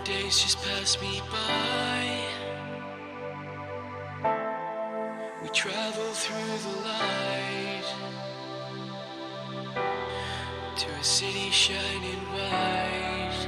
Days just pass me by. We travel through the light to a city shining white.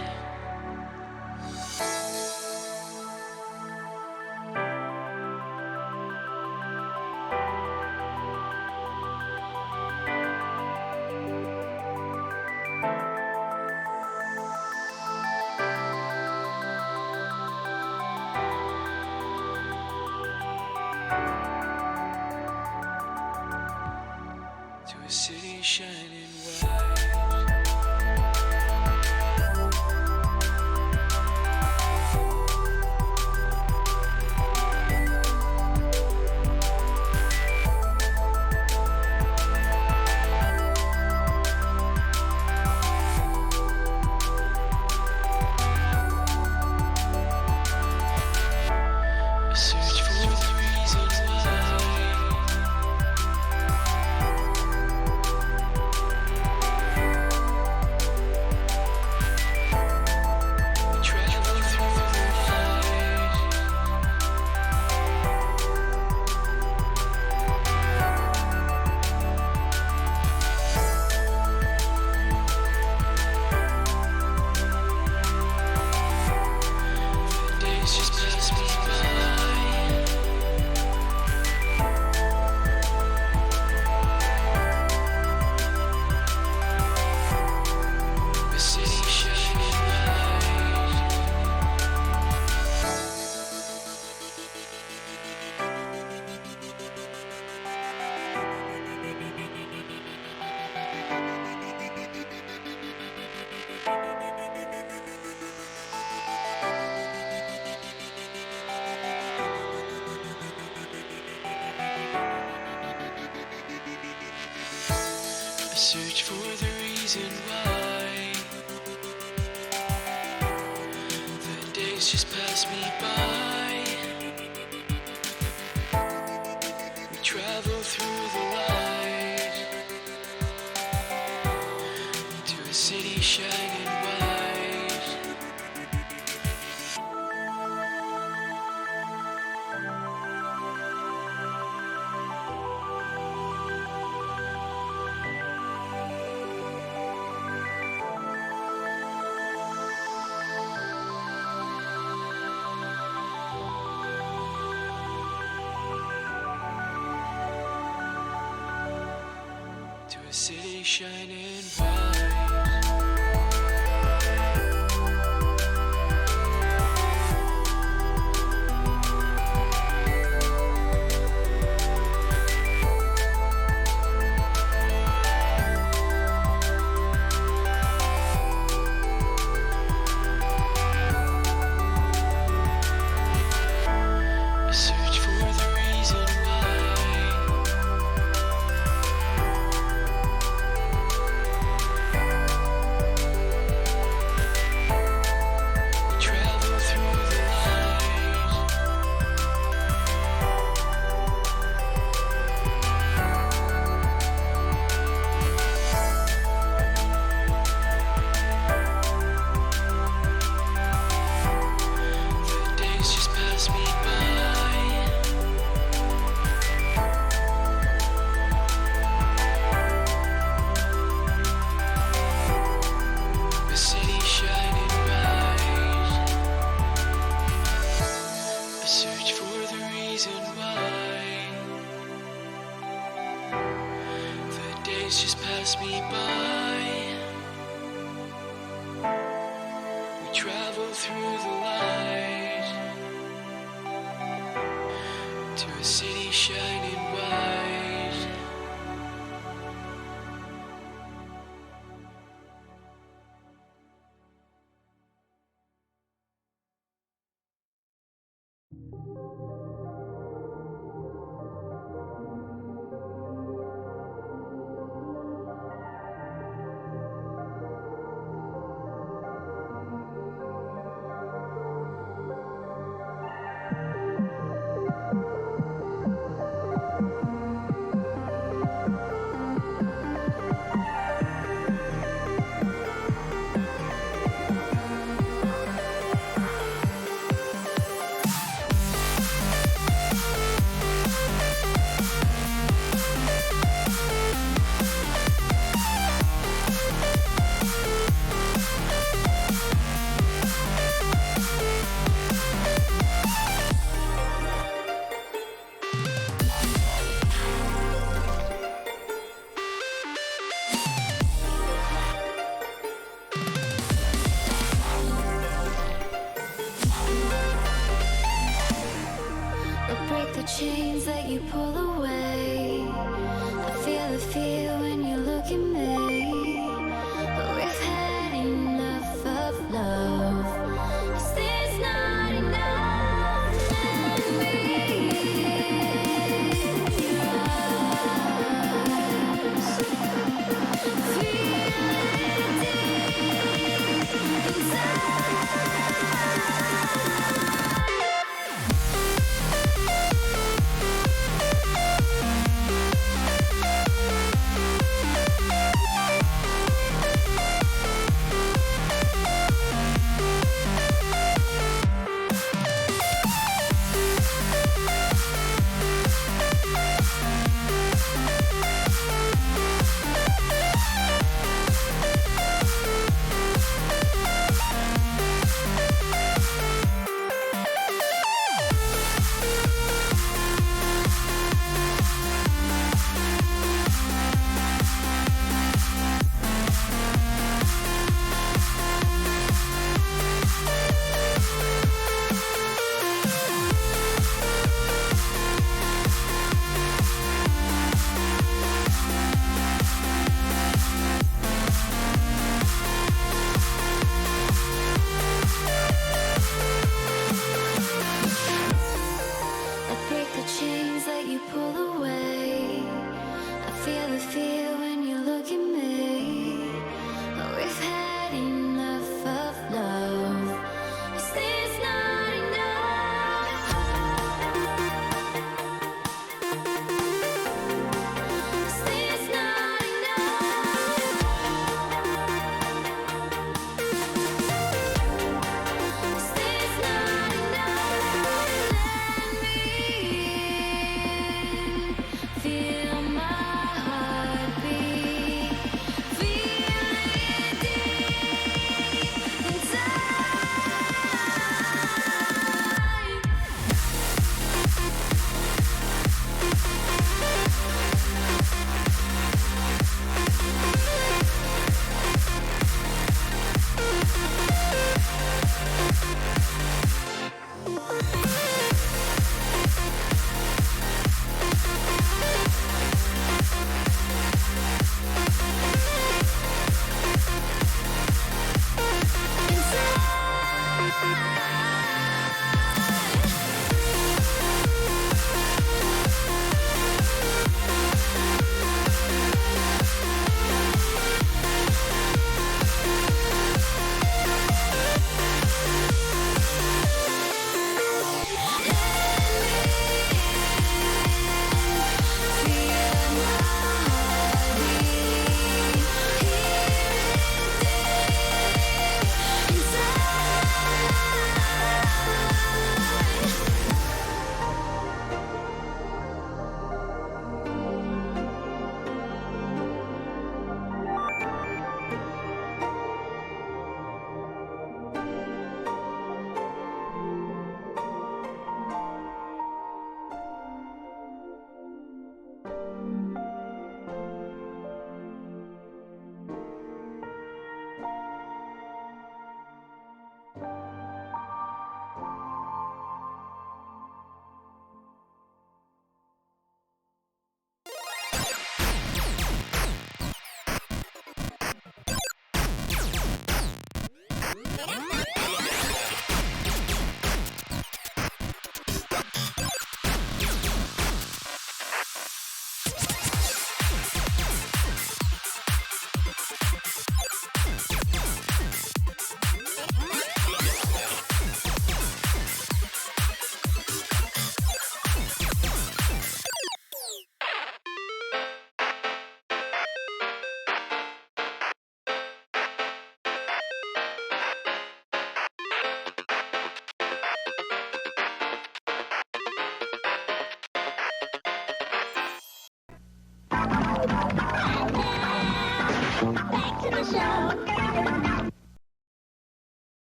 To a city shining white. A search for the reason why. We travel through the light the days just pass me by. The city shining white. I search for the reason why. The days just pass me by. We travel through the light to a city shining white. To a city shining white. I search for the reason why. We travel through the light the days just pass me by. The city shining white. I search for the reason why. The days just pass me by. We travel through the light to a city shining white. chains that you pull away. I feel the fear when you look at me. But we've had enough of love. Is this not enough? Let me in your eyes. Feel it deep inside.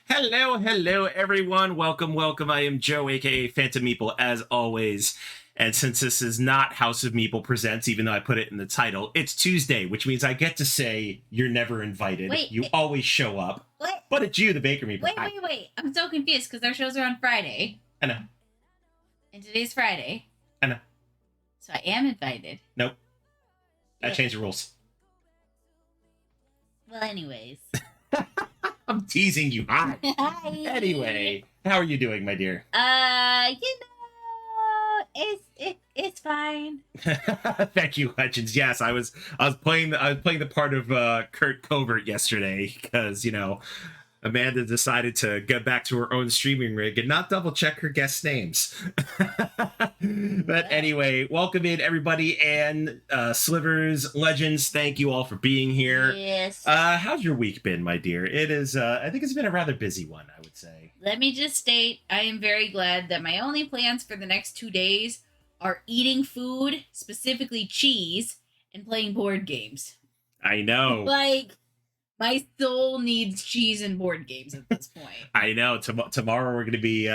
Hello, everyone. Welcome. I am Joe, aka Phantom Meeple, as always. And since this is not House of Meeple Presents, even though I put it in the title, it's Tuesday, which means I get to say you're never invited. Wait, you always show up. What? But it's you, the Baker Meeple. Wait. I'm so confused because our shows are on Friday. I know. And today's Friday. I know. So I am invited. Nope. I Yeah. changed the rules. Well, anyways. I'm teasing you. Hi. Hi. Anyway, how are you doing, my dear? It's fine. Thank you, Legends. Yes, I was playing the part of Kurt Covert yesterday because Amanda decided to get back to her own streaming rig and not double check her guest names. But anyway, welcome in everybody, and Slivers, Legends, thank you all for being here. Yes. How's your week been, my dear? It is I think it's been a rather busy one, I would say. Let me just state, I am very glad that my only plans for the next 2 days are eating food, specifically cheese, and playing board games. I know. Like, my soul needs cheese and board games at this point. I know. Tomorrow we're going to be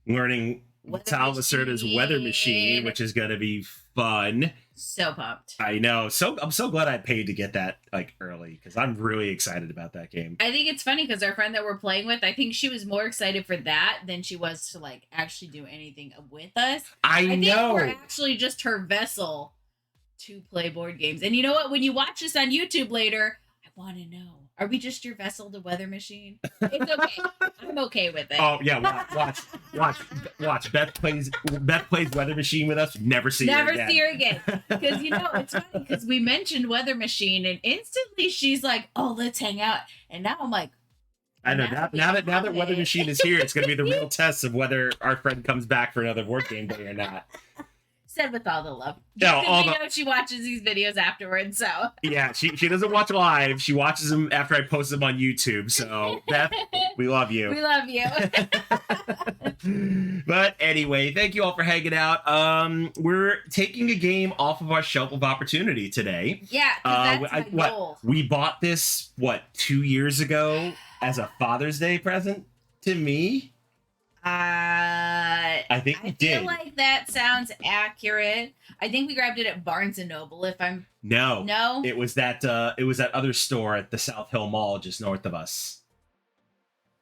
learning Tal Lacerda's weather machine, which is going to be fun. So pumped. I know. I'm so glad I paid to get that early because I'm really excited about that game. I think it's funny because our friend that we're playing with, I think she was more excited for that than she was to actually do anything with us. I think know. we're actually just her vessel to play board games. And you know what? When you watch this on YouTube later, I want to know. Are we just your vessel to weather machine? It's okay. I'm okay with it. Oh yeah, watch. Beth plays weather machine with us. Never see her again. Because it's funny because we mentioned weather machine and instantly she's like, "Oh, let's hang out." And now I'm like, I know. Now that weather machine is here, it's going to be the real test of whether our friend comes back for another board game day or not. Said with all the love. No, we know she watches these videos afterwards, so. Yeah, she doesn't watch live. She watches them after I post them on YouTube. So, Beth, we love you. We love you. But anyway, thank you all for hanging out. We're taking a game off of our shelf of opportunity today. Yeah, that's my goal. We bought this, 2 years ago as a Father's Day present to me? I think we did. I feel like that sounds accurate. I think we grabbed it at Barnes and Noble. No. It was that other store at the South Hill Mall just north of us.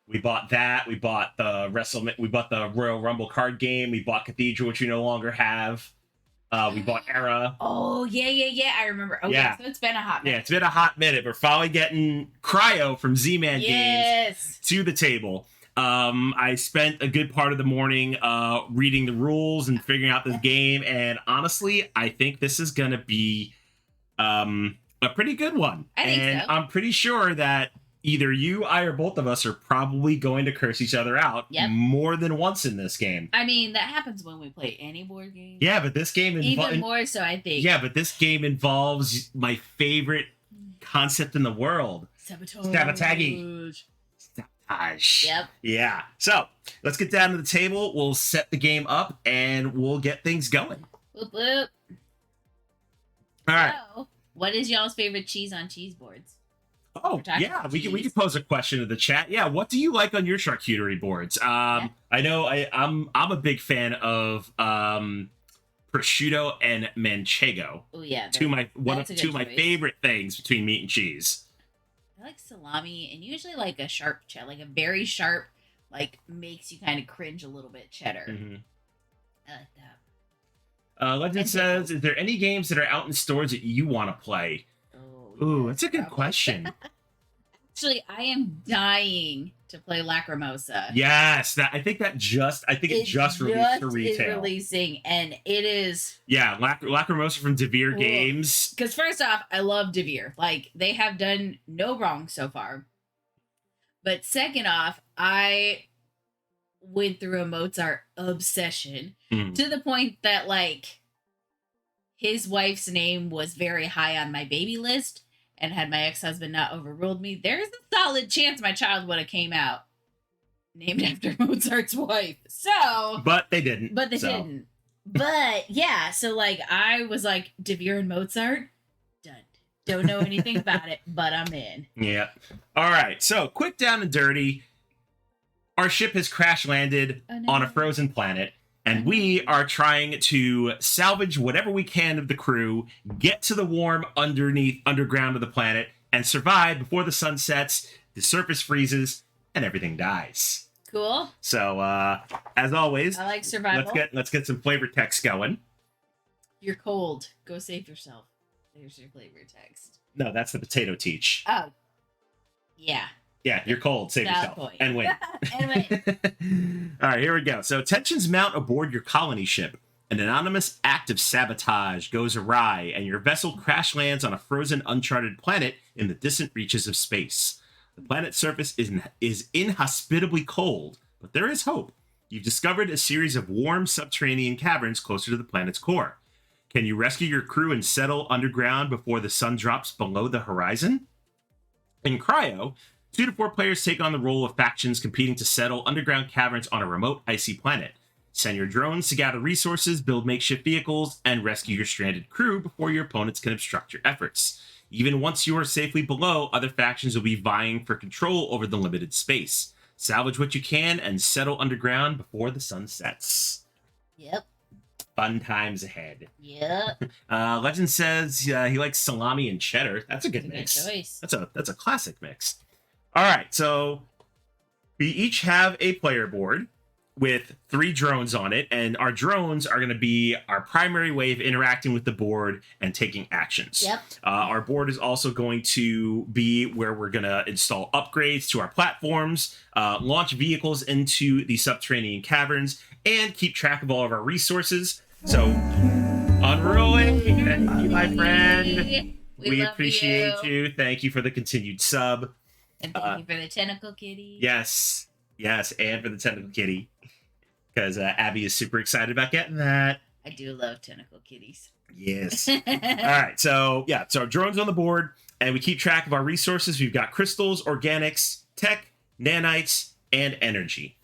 We bought that. We bought the Royal Rumble card game. We bought Cathedral, which we no longer have. We bought Era. Oh yeah. I remember. Okay, yeah. So it's been a hot minute. Yeah, it's been a hot minute. We're finally getting Cryo from Z-Man Games to the table. I spent a good part of the morning reading the rules and figuring out this game, and honestly, I think this is going to be a pretty good one. I think so. I'm pretty sure that either you, I, or both of us are probably going to curse each other out more than once in this game. I mean, that happens when we play any board game. Yeah, but this game even more so, I think. Yeah, but this game involves my favorite concept in the world. Sabotage. Yep. Yeah. So let's get down to the table. We'll set the game up and we'll get things going. Boop, boop. All right. So, what is y'all's favorite cheese on cheese boards? Oh yeah, we can pose a question to the chat. Yeah, what do you like on your charcuterie boards? I know I'm a big fan of prosciutto and manchego. Oh yeah, two of my favorite things between meat and cheese. I like salami and usually like a sharp cheddar, like a very sharp, makes you kind of cringe a little bit cheddar. Mm-hmm. I like that. Legend says, is there any games that are out in stores that you want to play? Ooh, that's a good question. Actually, I am dying to play Lacrimosa. Yes, I think it just released to retail. Is releasing, and it is. Yeah, Lacrimosa from Devere Games. Because first off, I love Devere. They have done no wrong so far. But second off, I went through a Mozart obsession to the point that his wife's name was very high on my baby list. And had my ex-husband not overruled me, there's a solid chance my child would have came out named after Mozart's wife. So, but they didn't. But yeah, so I was like, Devere and Mozart, done. Don't know anything about it, but I'm in. Yeah. All right. So, quick down and dirty. Our ship has crash landed on a frozen planet, And we are trying to salvage whatever we can of the crew, get to the warm underground of the planet, and survive before the sun sets, the surface freezes, and everything dies. Cool. So, as always, I like survival. let's get some flavor text going. You're cold. Go save yourself. There's your flavor text. No, that's the potato teach. Oh. Yeah. Yeah, you're cold. Save Valid yourself. point. And win. And win. All right, here we go. So tensions mount aboard your colony ship. An anonymous act of sabotage goes awry, and your vessel crash lands on a frozen, uncharted planet in the distant reaches of space. The planet's surface is inhospitably cold, but there is hope. You've discovered a series of warm subterranean caverns closer to the planet's core. Can you rescue your crew and settle underground before the sun drops below the horizon? In Cryo, 2 to 4 players take on the role of factions competing to settle underground caverns on a remote, icy planet. Send your drones to gather resources, build makeshift vehicles, and rescue your stranded crew before your opponents can obstruct your efforts. Even once you are safely below, other factions will be vying for control over the limited space. Salvage what you can and settle underground before the sun sets. Yep. Fun times ahead. Yep. Legend says he likes salami and cheddar. That's a good mix. Good choice. That's a classic mix. All right, so we each have a player board with 3 drones on it, and our drones are going to be our primary way of interacting with the board and taking actions. Yep. Our board is also going to be where we're going to install upgrades to our platforms, launch vehicles into the subterranean caverns, and keep track of all of our resources. So, unruly, thank you, my friend. We love appreciate you. Thank you for the continued sub. And thank you for the tentacle kitty. Yes, and for the tentacle kitty. Because Abby is super excited about getting that. I do love tentacle kitties. Yes. All right. So, so our drone's on the board, and we keep track of our resources. We've got crystals, organics, tech, nanites, and energy.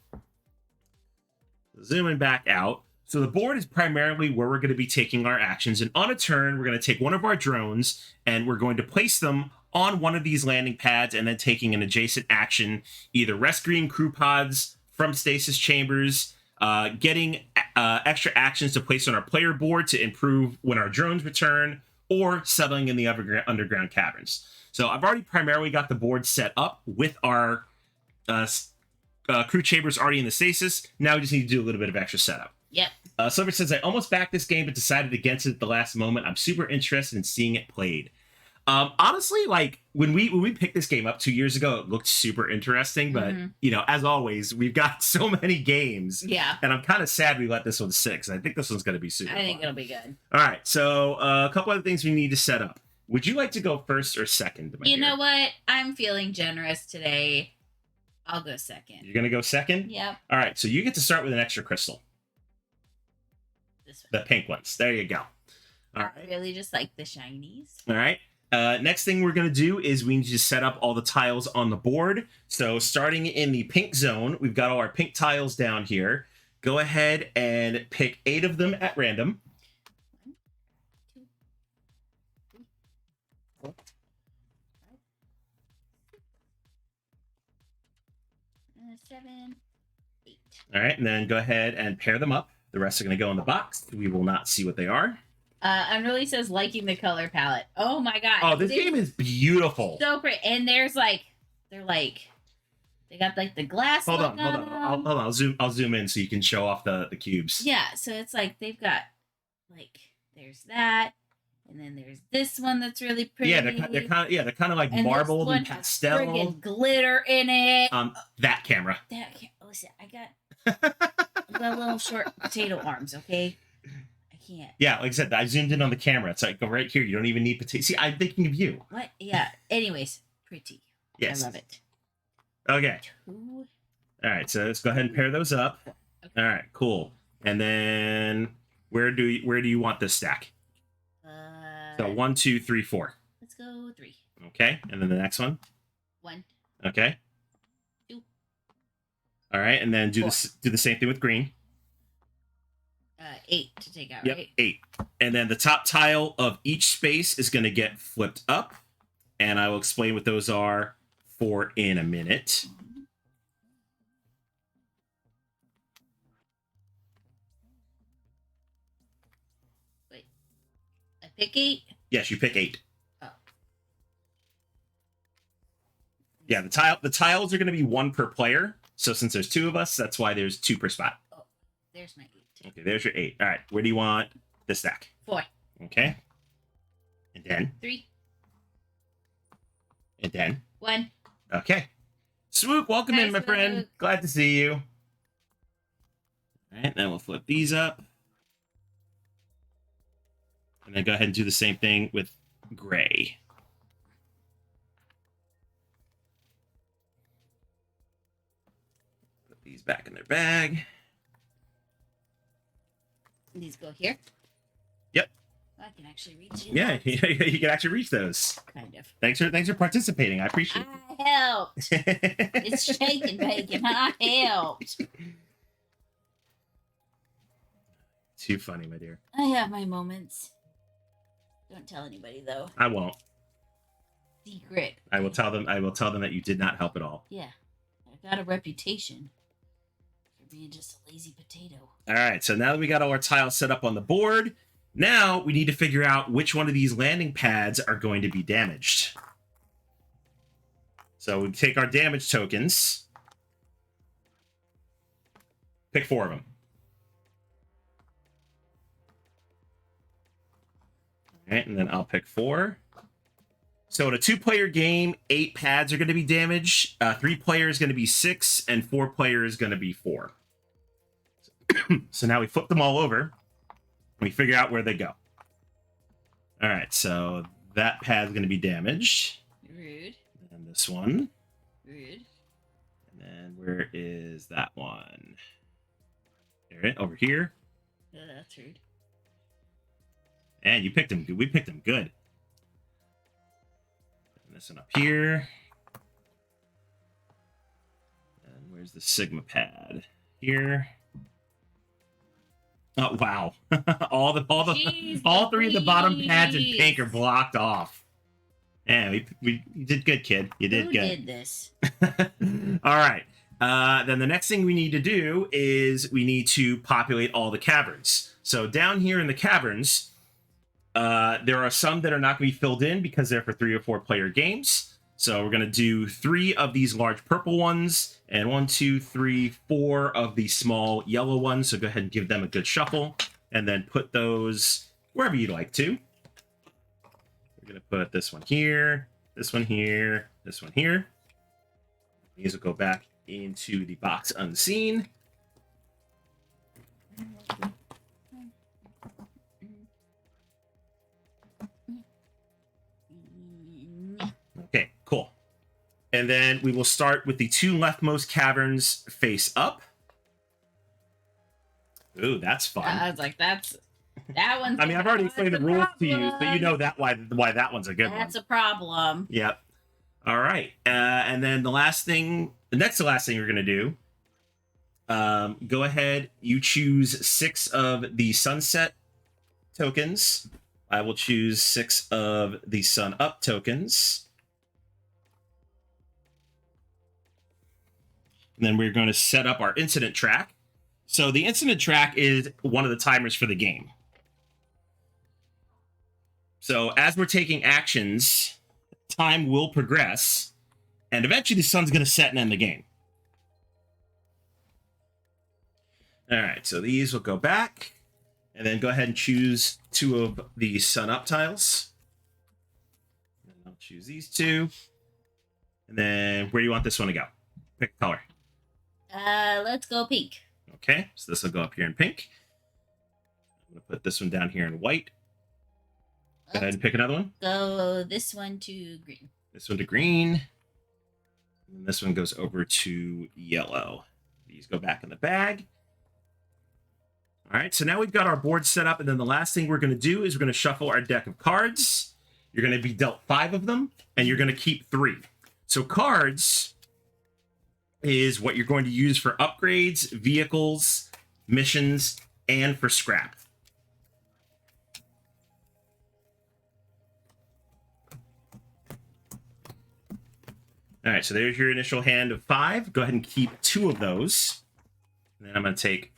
Zooming back out. So the board is primarily where we're going to be taking our actions. And on a turn, we're going to take one of our drones, and we're going to place them on one of these landing pads and then taking an adjacent action, either rescuing crew pods from stasis chambers, getting extra actions to place on our player board to improve when our drones return, or settling in the underground caverns. So I've already primarily got the board set up with our crew chambers already in the stasis. Now we just need to do a little bit of extra setup. Yep. Silver says, I almost backed this game but decided against it at the last moment. I'm super interested in seeing it played. Honestly, like when we picked this game up 2 years ago, it looked super interesting, but you know, as always, we've got so many games. Yeah. And I'm kind of sad we let this one sit. I think this one's going to be super I think fun. it'll be good. All right. So a couple other things we need to set up. Would you like to go first or second? You know what? I'm feeling generous today. I'll go second. You're going to go second? Yep. All right. So you get to start with an extra crystal. This one. The pink ones. There you go. All I right. really just like the shinies. All right. Next thing we're going to do is we need to set up all the tiles on the board. So starting in the pink zone, we've got all our pink tiles down here. Go ahead and pick 8 of them at random. 1, 2, 3, 4, 5, 7, 8. All right. And then go ahead and pair them up. The rest are going to go in the box. We will not see what they are. Unruly says liking the color palette. Oh my god. Oh, this game is beautiful. So great. And they got like the glass. Hold on. them. I'll zoom in so you can show off the cubes. Yeah, so it's like they've got like there's that, and then there's this one that's really pretty. Yeah, they're kind of like and marbled this and one has pastel. friggin' glitter in it. That camera. Listen, I got little short potato arms. Okay, I can't. Yeah, like I said, I zoomed in on the camera. It's like, go right here. You don't even need potato. See, I'm thinking of you. What? Yeah. Anyways, pretty. Yes. I love it. Okay. 2. All right. So let's go ahead and pair those up. Okay. All right. Cool. And then where do you want this stack? So 1, 2, 3, 4. Let's go 3. Okay. And then the next one. 1. Okay. 2. All right. And then do 4. the same thing with green. 8 to take out, Yep. right? 8. And then the top tile of each space is going to get flipped up. And I will explain what those are for in a minute. pick 8? Yes, you pick 8. Oh. Yeah, the tiles are going to be 1 per player. So since there's 2 of us, that's why there's 2 per spot. Oh, there's my 8. Okay, there's your 8. All right, where do you want the stack? 4. Okay. And then? 3. And then? 1. Okay. Swoop, welcome Hi, in, my Swoop. friend. Glad to see you. All right, then we'll flip these up. And then go ahead and do the same thing with gray. Put these back in their bag. These go here. Yep. I can actually reach you. Yeah, you can actually reach those. Kind of. Thanks for participating. I appreciate I helped. it. It's shaking, bacon. I helped. Too funny, my dear. I have my moments. Don't tell anybody though. I won't. Secret. I will tell them that you did not help at all. Yeah. I got a reputation for being just a lazy potato. All right, so now that we got all our tiles set up on the board, now we need to figure out which one of these landing pads are going to be damaged. So we take our damage tokens. Pick 4 of them. All right, and then I'll pick 4. So in a 2-player game, 8 pads are going to be damaged. 3 players going to be 6, and 4 players going to be 4. So now we flip them all over, and we figure out where they go. All right, so that pad's going to be damaged. Rude. And this one. Rude. And then where is that one? There, over here. Oh, that's rude. And you picked them good. We picked them good. And this one up here. And where's the Sigma pad? Here. Oh wow! all 3 of the bottom pads in pink are blocked off. Yeah, you did good, kid. You did Who good. did this? All right. Then the next thing we need to do is we need to populate all the caverns. So down here in the caverns, there are some that are not going to be filled in because they're for 3 or 4 player games. So we're going to do 3 of these large purple ones and 1, 2, 3, 4 of the small yellow ones. So go ahead and give them a good shuffle and then put those wherever you'd like to. We're going to put this one here, this one here, this one here. These will go back into the box unseen. Okay, cool. And then we will start with the 2 leftmost caverns face up. Ooh, that's fun. I was like, that one's. I mean, I've already explained the rules to you, so you know that why that one's a good one. That's a problem. Yep. All right. And then the last thing, the next to last thing we're going to do, go ahead. You choose 6 of the sunset tokens. I will choose 6 of the sun up tokens. And then we're going to set up our incident track. So the incident track is one of the timers for the game. So as we're taking actions, time will progress, and eventually the sun's going to set and end the game. All right, so these will go back, and then go ahead and choose 2 of the sun up tiles. And I'll choose these 2. And then where do you want this one to go? Pick a color. Let's go pink. Okay, so this will go up here in pink. I'm going to put this one down here in white. Go ahead and pick another one. Go this one to green. This one to green. And this one goes over to yellow. These go back in the bag. All right, so now we've got our board set up, and then the last thing we're going to do is we're going to shuffle our deck of cards. You're going to be dealt 5 of them, and you're going to keep 3. So cards is what you're going to use for upgrades, vehicles, missions, and for scrap. All right, so there's your initial hand of 5. Go ahead and keep 2 of those. And then I'm going to take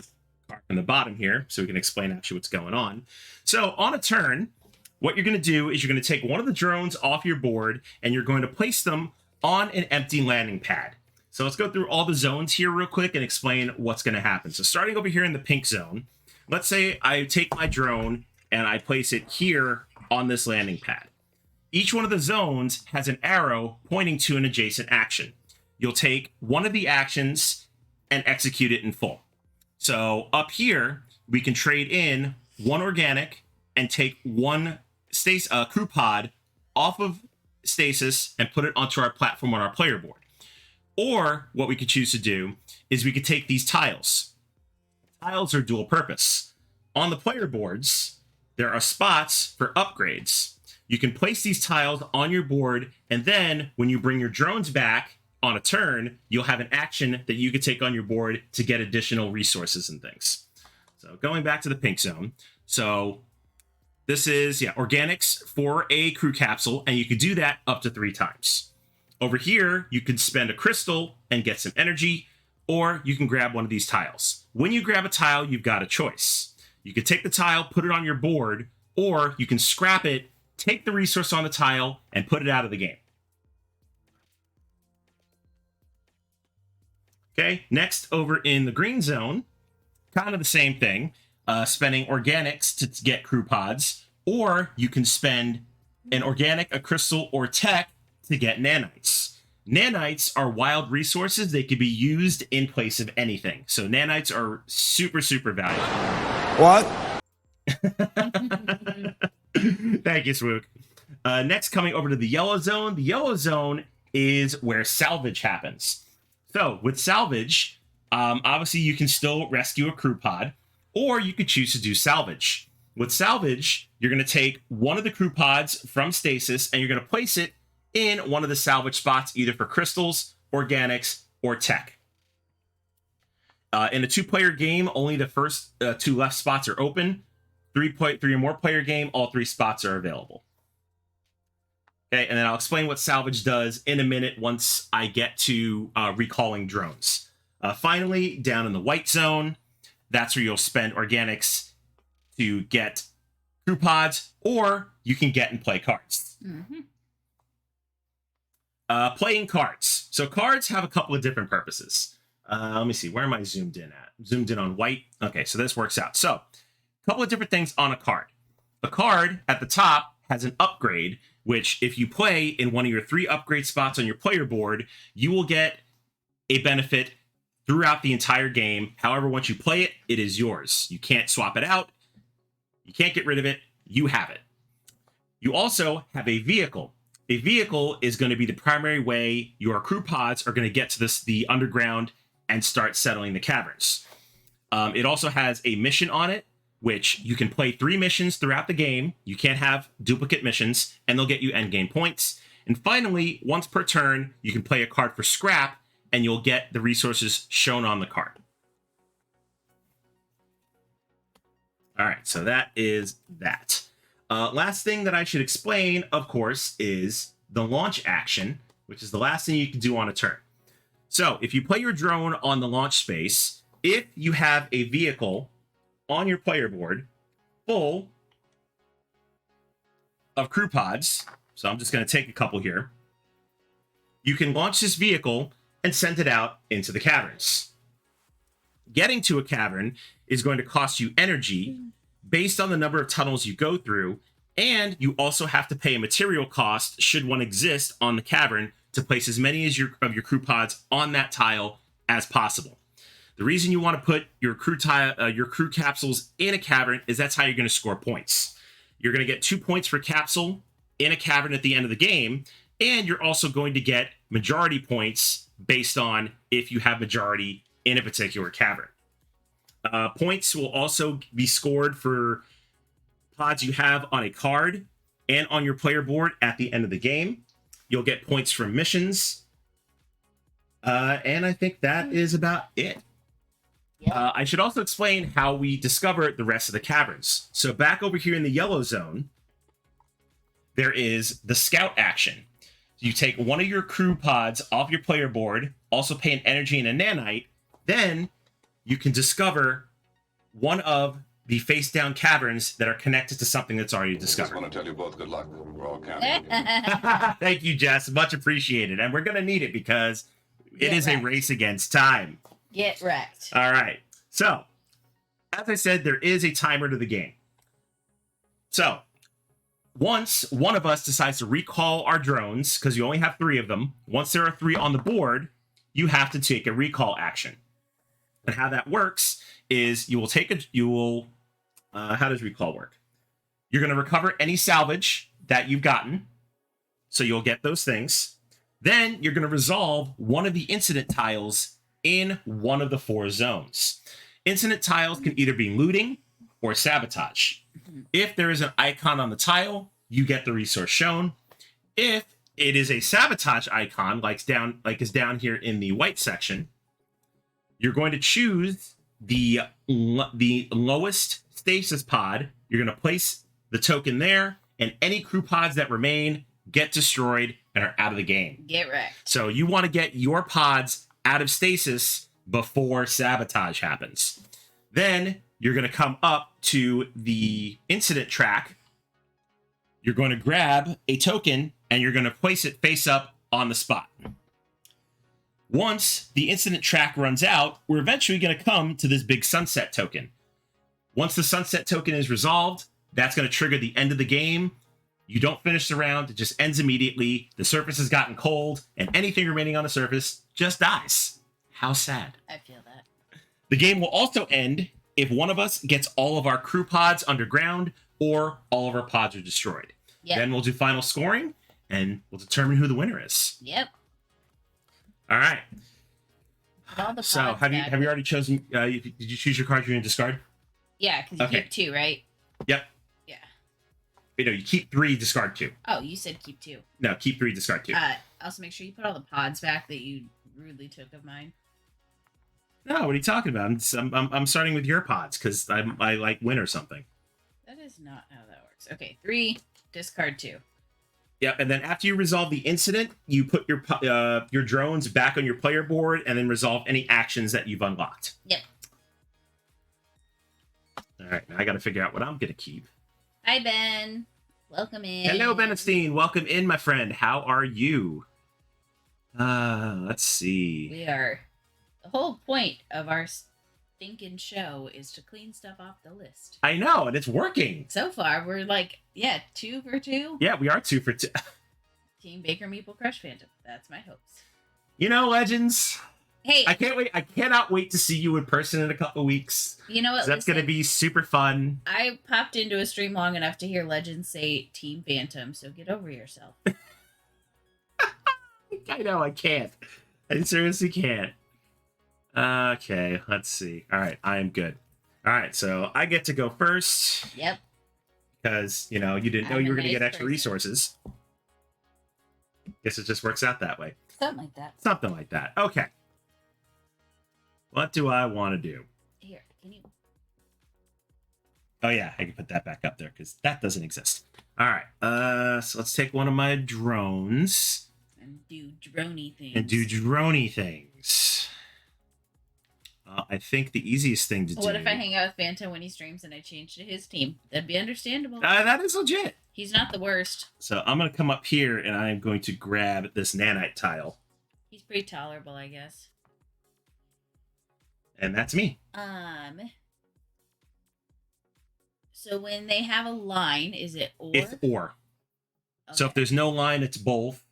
card from the bottom here so we can explain actually what's going on. So on a turn, what you're going to do is you're going to take one of the drones off your board and you're going to place them on an empty landing pad. So let's go through all the zones here real quick and explain what's going to happen. So starting over here in the pink zone, let's say I take my drone and I place it here on this landing pad. Each one of the zones has an arrow pointing to an adjacent action. You'll take one of the actions and execute it in full. So up here, we can trade in one organic and take one crew pod off of stasis and put it onto our platform on our player board. Or what we could choose to do is we could take these tiles. Tiles are dual purpose. On the player boards, there are spots for upgrades. You can place these tiles on your board, and then when you bring your drones back on a turn, you'll have an action that you could take on your board to get additional resources and things. So going back to the pink zone. So this is, organics for a crew capsule, and you could do that up to 3 times. Over here, you can spend a crystal and get some energy, or you can grab one of these tiles. When you grab a tile, you've got a choice. You can take the tile, put it on your board, or you can scrap it, take the resource on the tile, and put it out of the game. Okay, next over in the green zone, kind of the same thing. Spending organics to get crew pods, or you can spend an organic, a crystal, or tech to get nanites. Nanites are wild resources. They can be used in place of anything. So nanites are super, super valuable. What? Thank you, Swook. Next, coming over to the yellow zone. The yellow zone is where salvage happens. So with salvage, obviously you can still rescue a crew pod, or you could choose to do salvage. With salvage, you're going to take one of the crew pods from stasis and you're going to place it in one of the salvage spots, either for crystals, organics, or tech. In a 2-player game, only the first 2 left spots are open. 3 or more player game, all 3 spots are available. Okay, and then I'll explain what salvage does in a minute once I get to recalling drones. Finally, down in the white zone, that's where you'll spend organics to get crew pods, or you can get and play cards. Mm-hmm. Playing cards. So cards have a couple of different purposes. Let me see, where am I zoomed in at? Zoomed in on white. Okay, so this works out. So, a couple of different things on a card. A card at the top has an upgrade, which if you play in one of your 3 upgrade spots on your player board, you will get a benefit throughout the entire game. However, once you play it, it is yours. You can't swap it out. You can't get rid of it. You have it. You also have a vehicle. A vehicle is going to be the primary way your crew pods are going to get to the underground and start settling the caverns. It also has a mission on it, which you can play 3 missions throughout the game. You can't have duplicate missions, and they'll get you endgame points. And finally, once per turn, you can play a card for scrap, and you'll get the resources shown on the card. All right, so that is that. Last thing that I should explain, of course, is the launch action, which is the last thing you can do on a turn. So if you play your drone on the launch space, if you have a vehicle on your player board full of crew pods, so I'm just going to take a couple here, you can launch this vehicle and send it out into the caverns. Getting to a cavern is going to cost you energy based on the number of tunnels you go through, and you also have to pay a material cost, should one exist, on the cavern to place as many of your crew pods on that tile as possible. The reason you want to put your crew capsules in a cavern is that's how you're going to score points. You're going to get 2 points per capsule in a cavern at the end of the game, and you're also going to get majority points based on if you have majority in a particular cavern. Points will also be scored for pods you have on a card and on your player board at the end of the game. You'll get points from missions. And I think that is about it. I should also explain how we discover the rest of the caverns. So back over here in the yellow zone, there is the scout action. You take one of your crew pods off your player board, also pay an energy and a nanite, then you can discover one of the face down caverns that are connected to something that's already I just discovered. want to tell you both good luck. We're all counting on you. Thank you, Jess. Much appreciated. And we're going to need it because it is a wrecked. race against time. Get wrecked. All right. So, as I said, there is a timer to the game. So, once one of us decides to recall our drones, because you only have 3 of them, once there are 3 on the board, you have to take a recall action. And how that works is how does recall work? You're going to recover any salvage that you've gotten. So you'll get those things. Then you're going to resolve one of the incident tiles in one of the 4 zones. Incident tiles can either be looting or sabotage. If there is an icon on the tile, you get the resource shown. If it is a sabotage icon, like is down here in the white section, you're going to choose the lowest stasis pod. You're going to place the token there, and any crew pods that remain get destroyed and are out of the game. Get wrecked. So you want to get your pods out of stasis before sabotage happens. Then you're going to come up to the incident track. You're going to grab a token and you're going to place it face up on the spot. Once the incident track runs out, we're eventually going to come to this big sunset token. Once the sunset token is resolved, that's going to trigger the end of the game. You don't finish the round. It just ends immediately. The surface has gotten cold, and anything remaining on the surface just dies. How sad. I feel that. The game will also end if one of us gets all of our crew pods underground or all of our pods are destroyed. Yep. Then we'll do final scoring, and we'll determine who the winner is. Yep. All right. Put all the So pods have you back. already chosen? Did you choose your card you're going to discard? Yeah, because you Okay. keep 2, right? Yep. Yeah. Wait, no, you keep 3, discard 2. Oh, you said keep 2. No, keep 3, discard 2. Also make sure you put all the pods back that you rudely took of mine. No, what are you talking about? I'm starting with your pods because I like win or something. That is not how that works. Okay, 3, discard 2. Yep, and then after you resolve the incident, you put your drones back on your player board and then resolve any actions that you've unlocked. Yep. All right, now I got to figure out what I'm going to keep. Hi, Ben. Welcome in. Hello, Benestein. Welcome in, my friend. How are you? Let's see. We are. The whole point of our stinking show is to clean stuff off the list. I know, and it's working. So far, we're like, 2 for 2. Yeah, we are 2 for 2. Team Baker Meeple Crush Phantom. That's my hopes. You know, Legends, Hey, I can't wait. I cannot wait to see you in person in a couple of weeks. you know what? That's going to Listen, be super fun. I popped into a stream long enough to hear Legends say Team Phantom, so get over yourself. I know, I can't. I seriously can't. Okay, let's see. All right, I am good. All right, so I get to go first Yep. because, you know, you didn't know I'm you a were going to nice get extra person. resources. Guess it just works out that way. Something like that. Something like that. Okay. What do I want to do? Here, can you? Oh, yeah, I can put that back up there because that doesn't exist. All right, so let's take one of my drones And do droney things. and do droney things. I think the easiest thing to do... What if I hang out with Phantom when he streams and I change to his team? That'd be understandable. That is legit. He's not the worst. So I'm going to come up here and I'm going to grab this nanite tile. He's pretty tolerable, I guess. And that's me. So when they have a line, is it or? It's or. So if Okay. there's no line, it's both.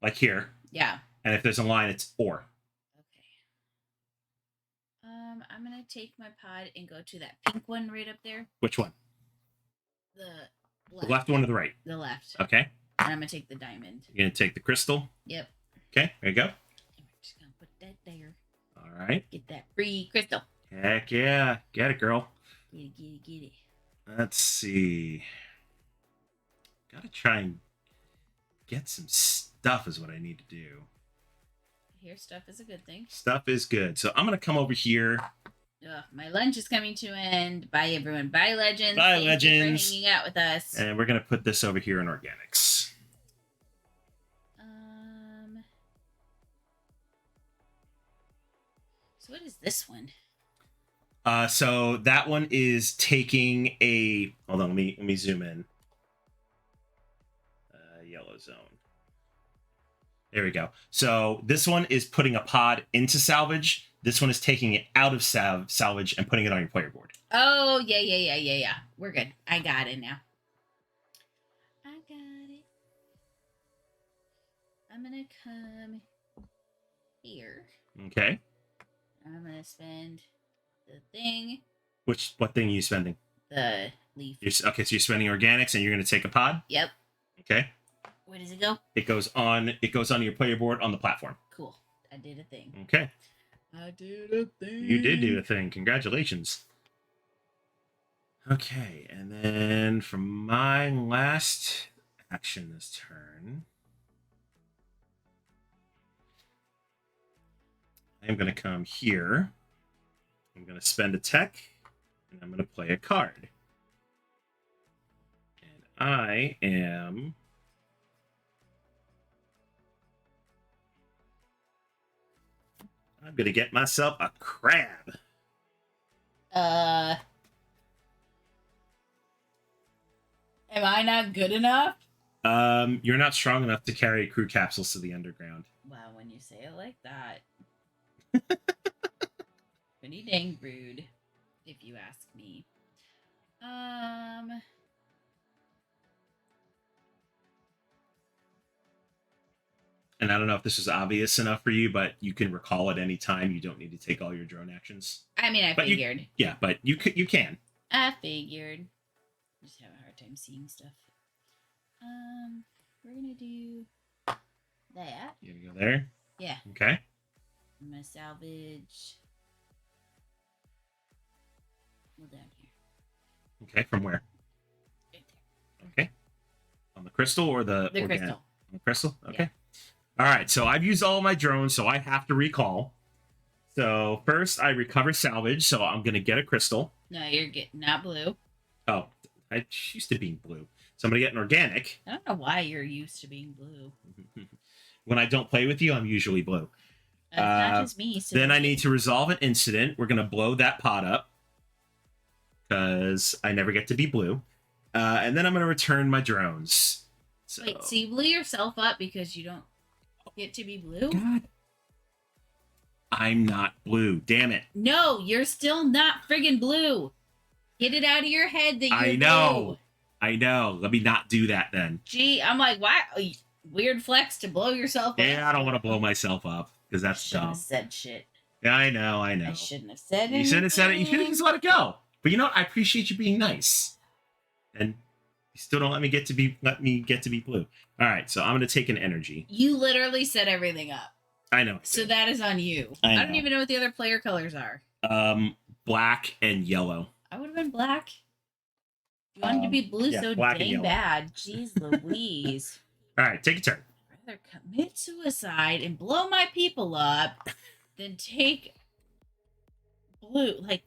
Like here. Yeah. And if there's a line, it's or. Okay. I'm gonna take my pod and go to that pink one right up there. Which one? The The left. left one or the right? The left. Okay. And I'm gonna take the diamond. You're going to take the crystal. Yep. Okay, there you go. And we're just gonna put that there. All right. Get that free crystal. Heck yeah. Get it, girl. Get it, get it, get it. Let's see. Gotta try and get some stuff is what I need to do. Here, stuff is a good thing. Stuff is good. So I'm going to come over here. Ugh, my lunch is coming to an end. Bye, everyone. Bye, Legends. Bye, Thank Legends. you for hanging out with us. And we're going to put this over here in organics. So what is this one? So that one is taking a. Hold on, let me zoom in. Yellow zone. There we go. So this one is putting a pod into salvage. This one is taking it out of salvage and putting it on your player board. Oh, yeah. We're good. I got it now. I got it. I'm gonna come here. Okay. I'm gonna spend the thing. What thing are you spending? The leaf. Okay, so you're spending organics and you're going to take a pod? Yep. Okay. Where does it go? It goes on your player board on the platform. Cool. I did a thing. Okay. I did a thing. You did do a thing. Congratulations. Okay, and then for my last action this turn, I'm going to come here. I'm going to spend a tech, and I'm going to play a card. And I'm going to get myself a crab. Am I not good enough? You're not strong enough to carry crew capsules to the underground. Wow, when you say it like that. Pretty dang rude, if you ask me. And I don't know if this is obvious enough for you, but you can recall at any time. You don't need to take all your drone actions. I mean, I But figured. But you can. I figured. I just have a hard time seeing stuff. We're gonna do that. You're gonna go there. Yeah. Okay. I'm gonna salvage. Well, down here. Okay. From where? Right there. Okay. On the crystal or the The organic? crystal. On the crystal. Okay. All right. So I've used all my drones, so I have to recall. So first, I recover salvage, so I'm gonna get a crystal. No, you're getting not blue. Oh, I used to being blue, so I'm gonna get an organic. I don't know why you're used to being blue. When I don't play with you, I'm usually blue. That's not just me. So Then I need to resolve an incident. We're gonna blow that pot up because I never get to be blue. And then I'm gonna return my drones. So... Wait, so you blew yourself up because you don't get to be blue? God, I'm not blue. Damn it! No, you're still not friggin' blue. Get it out of your head that you're I know. blue. I know. Let me not do that then. Gee, I'm like, why? Weird flex to blow yourself up. Yeah, I don't want to blow myself up because that's shouldn't dumb. have said shit. Yeah, I know. I shouldn't have said it. You shouldn't have said it. You should have just let it go. But you know what? I appreciate you being nice, and you still don't let me get to be blue. All right, so I'm gonna take an energy. You literally set everything up. I know. So that is on you. I I don't know. even know what the other player colors are. Black and yellow. I would have been black. You wanted to be blue yeah, so black and dang yellow. bad. Jeez Louise. All right, take a turn. I'd rather commit suicide and blow my people up than take blue. Like,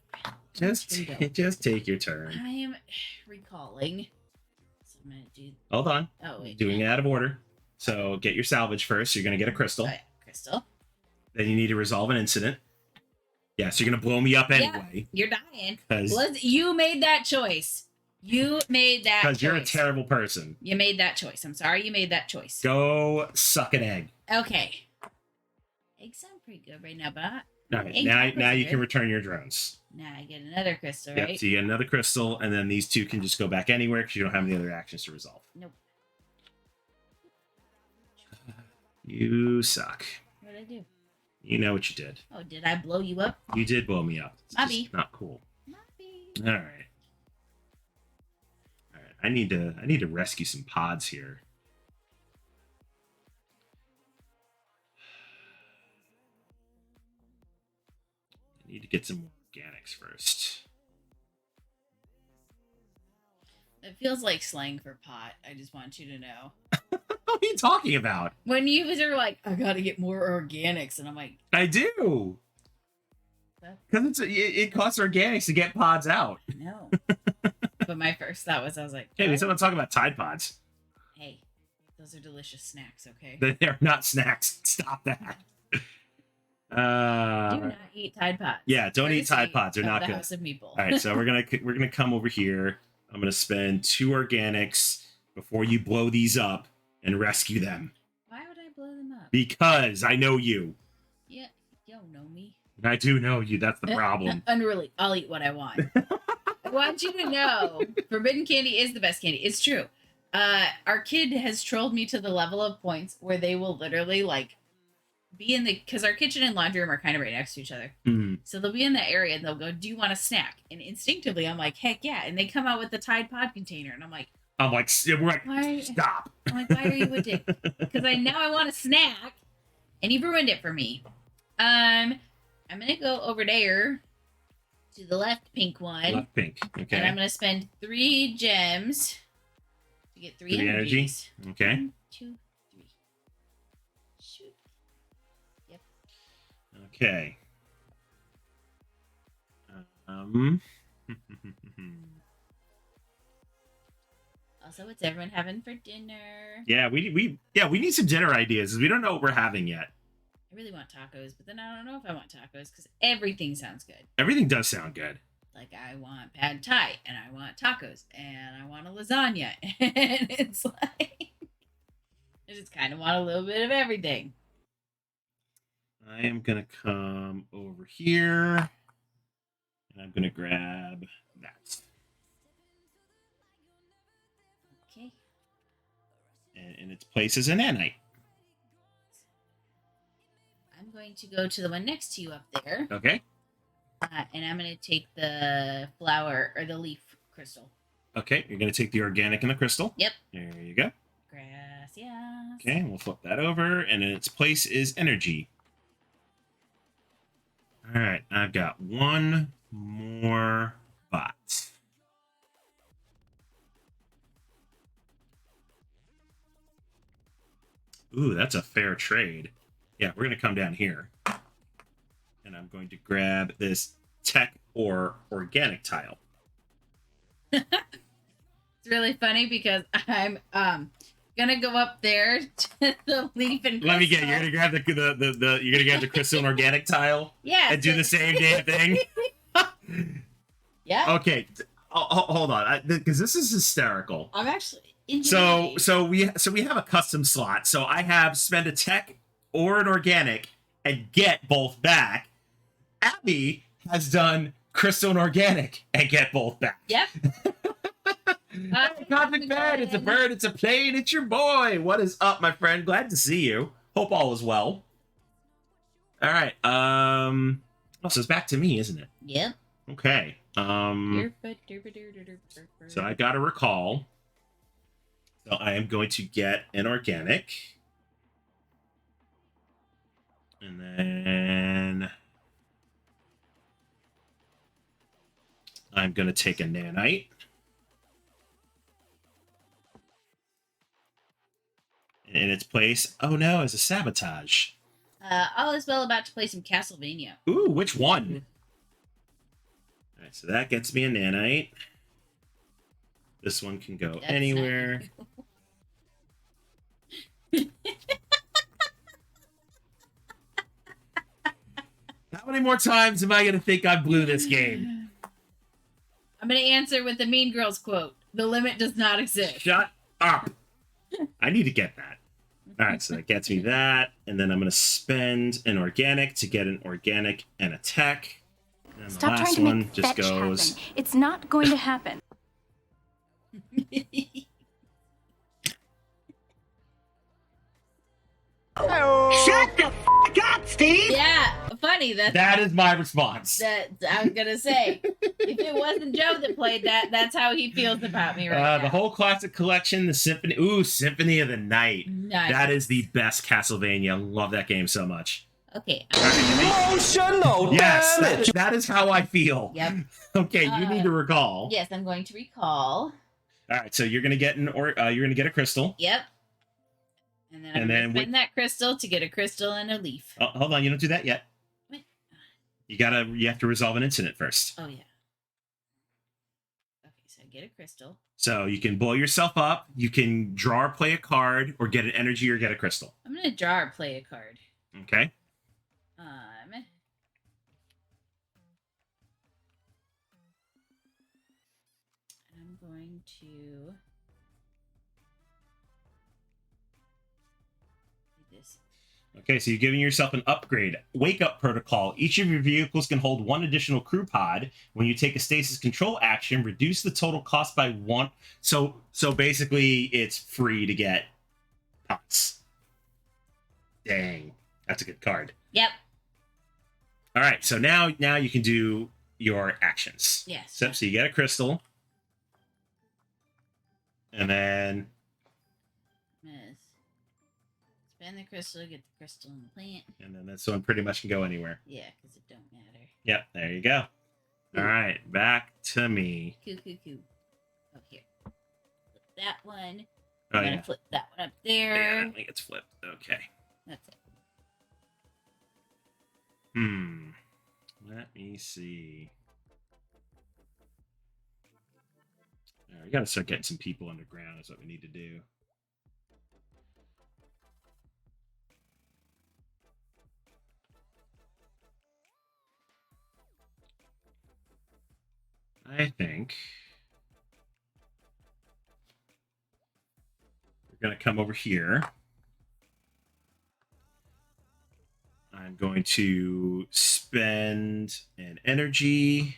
Just take your turn. I am recalling. So I'm gonna do. Hold on. Oh wait. Doing it out of order. So get your salvage first. You're gonna get a crystal. Oh, yeah, crystal. Then you need to resolve an incident. Yeah, so you're gonna blow me up anyway. You're dying. Because You made that choice. You made that choice. you're a terrible person. You made that choice. I'm sorry you made that choice. Go suck an egg. Okay. Eggs sound pretty good right now, but All right, egg now tacos you are can good. return your drones. Now I get another crystal, Yep, right? so you get another crystal, and then these two can just go back anywhere because you don't have any other actions to resolve. Nope. You suck. What did I do? You know what you did. Oh, did I blow you up? You did blow me up. It's just Maybe. not cool. Maybe. All right. All right. I need to rescue some pods here. I need to get some more organics first. It feels like slang for pot. I just want you to know. What are you talking about? When you guys are like, I gotta get more organics, and I'm like, I do. Because it costs organics to get pods out. no. But my first thought was, I was like, Hey, what? we someone talking about Tide Pods. Hey, those are delicious snacks, okay? They're not snacks. Stop that. Do not eat Tide Pods. Yeah, don't eat Tide Courtesy Pods. They're of not the good. House of Meeple. All right, so we're gonna come over here. I'm gonna spend 2 organics before you blow these up and rescue them. Why would I blow them up? Because I know you. Yeah, you don't know me. And I do know you. That's the problem. Unreally, I'll eat what I want. I want you to know, forbidden candy is the best candy. It's true. Our kid has trolled me to the level of points where they will literally like be in the, because our kitchen and laundry room are kind of right next to each other. Mm. So they'll be in that area and they'll go, "Do you want a snack?" And instinctively, I'm like, "Heck yeah!" And they come out with the Tide Pod container, and I'm like, we're like, Why? stop. I'm like, "Why are you a dick?" Because I want a snack, and he ruined it for me. I'm gonna go over there to the left pink one. Left pink. Okay. And I'm gonna spend 3 gems to get 3 3 energy. energies. Okay. 1, 2, 3. Shoot. Yep. Okay. Um. Also, what's everyone having for dinner? Yeah, we need some dinner ideas. 'Cause we don't know what we're having yet. I really want tacos, but then I don't know if I want tacos because everything sounds good. Everything does sound good. Like I want pad thai, and I want tacos, and I want a lasagna, and it's like I just kind of want a little bit of everything. I am gonna come over here, and I'm gonna grab that. Okay. And in its place is a nanite. I'm going to go to the one next to you up there, Okay. and I'm going to take the flower or the leaf crystal. Okay, you're gonna take the organic and the crystal. Yep. There you go. Gracias. Okay, we'll flip that over, and in its place is energy. All right, I've got 1 more bot. Ooh, that's a fair trade. Yeah, we're gonna come down here, and I'm going to grab this tech or organic tile. It's really funny because I'm gonna go up there to the leaf and Let me crystal. get. You're gonna grab you're gonna grab the crystal and organic tile Yeah. and do the same damn thing. Yeah. Okay, hold on, because this is hysterical. I'm actually. So we have a custom slot. So I have spend a tech or an organic and get both back. Abby has done crystal and organic and get both back. Yep. Cosmic Bad, it's a bird, it's a plane, it's your boy. What is up, my friend? Glad to see you. Hope all is well. All right. Oh, so it's back to me, isn't it? Yep. Okay. So I got to recall. So I am going to get an organic. And then I'm going to take a nanite. And in its place, oh no, is a sabotage. All is well about to play some Castlevania. Ooh, which one? All right, so that gets me a nanite. This one can go That's anywhere. How many more times am I going to think I blew this game? I'm going to answer with the Mean Girls quote. The limit does not exist. Shut up. I need to get that. All right, so that gets me that. And then I'm going to spend an organic to get an organic and a tech. And the Stop trying last to one make just fetch goes. happen. It's not going to happen. Shut the f up, Steve! Yeah, funny. That is my response. That I was gonna say. If it wasn't Joe that played that, that's how he feels about me right now. The whole classic collection, the Symphony. Ooh, Symphony of the Night. Nice. That is the best Castlevania. Love that game so much. Okay. Emotional Yes, damage! that is how I feel. Yep. Okay, you need to recall. Yes, I'm going to recall. All right, so you're gonna get you're gonna get a crystal. Yep. And then I'm And going then to spend that crystal to get a crystal and a leaf. Oh, hold on, you don't do that yet. What? You have to resolve an incident first. Oh, yeah. Okay, so I get a crystal. So you can blow yourself up, you can draw or play a card, or get an energy or get a crystal. I'm going to draw or play a card. Okay. going to do this. Okay, so you're giving yourself an upgrade. Wake up protocol. Each of your vehicles can hold one additional crew pod. When you take a stasis control action, reduce the total cost by one. So basically, it's free to get pots. Dang, that's a good card. Yep. All right, so now you can do your actions. Yes. So you get a crystal, and then Miss. Spend the crystal, get the crystal in the plant. and then this one pretty much can go anywhere. Yeah, because it don't matter. Yep, there you go. All right, back to me. Coo. Oh, here. Flip that one. Oh I'm gonna yeah, flip that one up yeah, there. I think it's flipped. Okay. That's it. Let me see. All right, we gotta start getting some people underground. Is what we need to do. I think we're gonna come over here. I'm going to spend an energy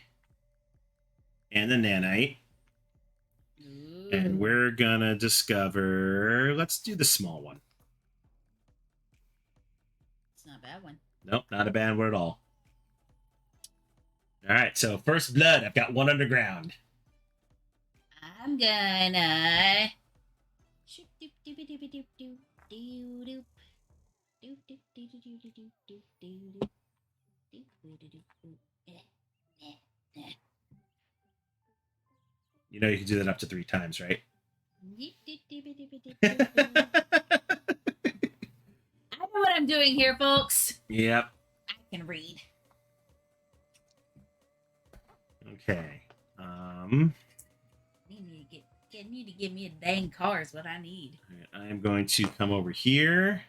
and a nanite. Ooh. And we're gonna discover. Let's do the small one. It's not a bad one. Nope, not a bad one at all. All right, so first blood. I've got one underground. I'm gonna. Shoop, doop, doop, doop, doop, doop, doop, doop. Doop, doop, doop, doop, doop, doop, doop, doop, doop. Doop, doop, doop, doop. You know you can do that up to 3 times, right? Doop, doop, doop, doop, doop, doop, doop. I know what I'm doing here, folks. Yep. I can read. Okay. You need to give me a dang car is what I need. I am going to come over here.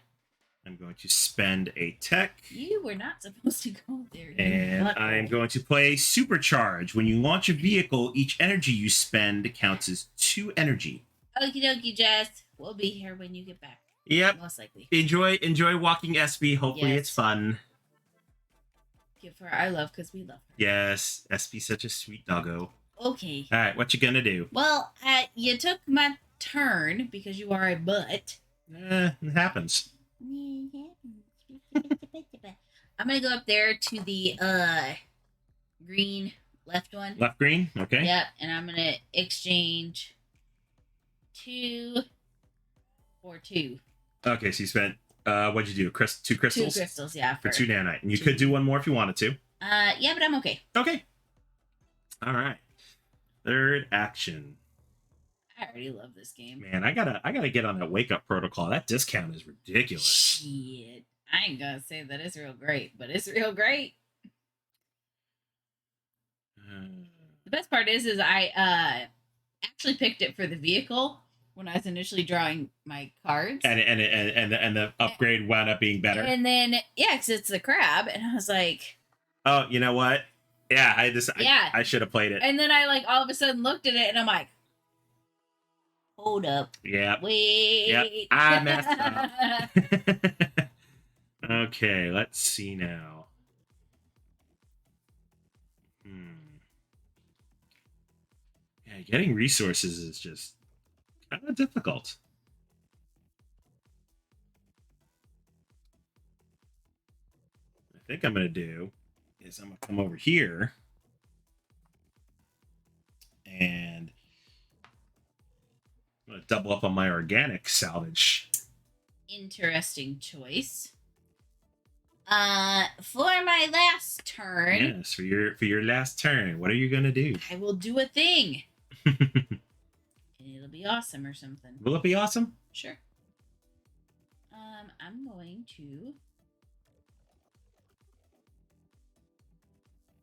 I'm going to spend a tech. You were not supposed to go there. you And butthole. I am going to play Supercharge. When you launch a vehicle, each energy you spend counts as 2 energy. Okie dokie, Jess. We'll be here when you get back. Yep. Most likely. Enjoy walking SB. Hopefully Yes. it's fun. Give her our love because we love her. Yes, SB's such a sweet doggo. Okay. All right, what you gonna do? Well, you took my turn because you are a butt. It happens. I'm gonna go up there to the green left one. Left green. Okay. Yep, and I'm gonna exchange 2 for 2. Okay, so you spent what'd you do? 2 crystals? 2 crystals, yeah. For 2 nanite, and you 2. could do one more if you wanted to. Yeah, but I'm okay. Okay. All right. Third action. I already love this game. Man, I gotta get on that wake up protocol. That discount is ridiculous. Shit. I ain't gonna say that it's real great, but it's real great. The best part is I actually picked it for the vehicle when I was initially drawing my cards. And the upgrade wound up being better. And then because it's the crab, and I was like, Oh, you know what? Yeah, Yeah. I should have played it. and then I like all of a sudden looked at it, and I'm like, hold up, Yeah. wait, Yep, I messed up. Okay, let's see now. Yeah, getting resources is just kind of difficult. I think I'm gonna do is I'm gonna come over here and I'm gonna double up on my organic salvage. Interesting choice. For my last turn, Yes, for your last turn, what are you gonna do? I will do a thing. And it'll be awesome or something. Will it be awesome? Sure. I'm going to.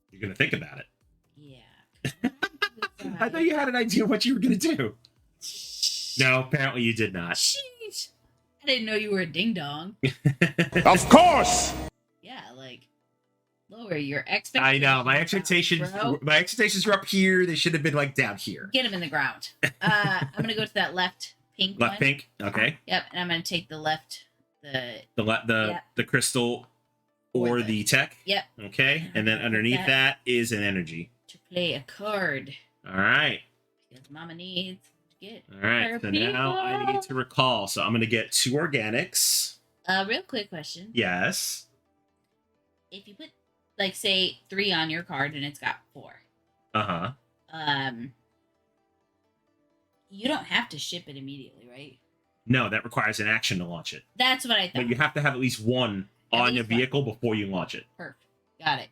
You're gonna think about it. Yeah. I thought you had an idea what you were gonna do. No, apparently you did not. Sheesh. I didn't know you were a ding dong. Of course! Yeah, like Lower your expectations. I know my down, expectations. bro. My expectations were up here. They should have been like down here. Get them in the ground. I'm gonna go to that left pink Left one. pink. Okay. Yep, and I'm gonna take the left. The crystal or Or the tech. Yep. Okay, and then underneath that is an energy. To play a card All right. because Mama needs to get. All right. her So now I people. need to recall. So I'm gonna get 2 organics. Real quick question. Yes. If you put like say 3 on your card and it's got 4, Uh huh. you don't have to ship it immediately, right? No, that requires an action to launch it. That's what I thought. But you have to have at least one At on your least one. vehicle before you launch it. Perfect. Got it.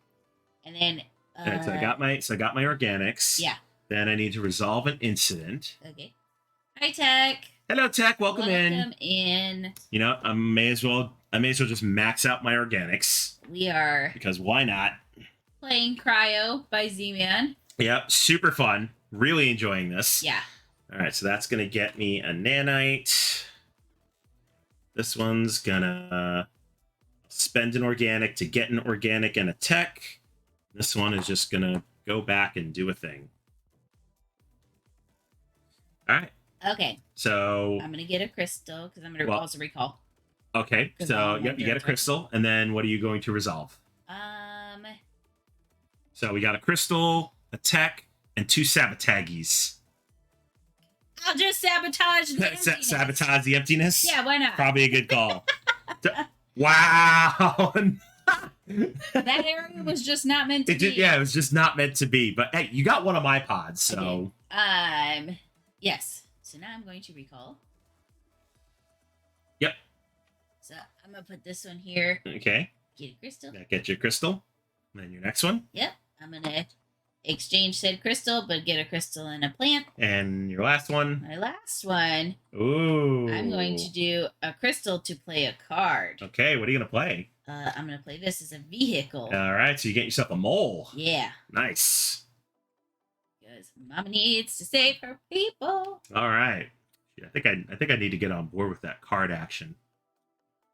And then. All right, so I got my organics. Yeah. Then I need to resolve an incident. Okay. Hi, Tech. Hello, Tech. Welcome in. Welcome in. You know, I may as well just max out my organics We are because why not? playing Cryo by Z-Man. Yep, super fun. Really enjoying this. Yeah. All right, so that's gonna get me a nanite. This one's gonna spend an organic to get an organic and a tech. This one is just gonna go back and do a thing. All right. Okay. So I'm gonna get a crystal because I'm gonna Well- also recall. okay, 'Cause so I'm yep, you get a wondering. crystal, and then what are you going to resolve? So we got a crystal, a tech, and 2 sabotages. I'll just sabotage the emptiness. Sabotage the emptiness. Yeah, why not? Probably a good call. Wow. That area was just not meant to be. It was just not meant to be. But hey, you got one of my pods, so Yes. So now I'm going to recall. Yep. So I'm gonna put this one here. Okay. Get a crystal. That gets your crystal. And then your next one. Yep. I'm gonna exchange said crystal, but get a crystal and a plant. And your last one. My last one, Ooh. I'm going to do a crystal to play a card. Okay, what are you gonna play? I'm gonna play this as a vehicle. All right, so you get yourself a mole. Yeah. Nice. Because Mama needs to save her people. All right. Yeah, I think I need to get on board with that card action.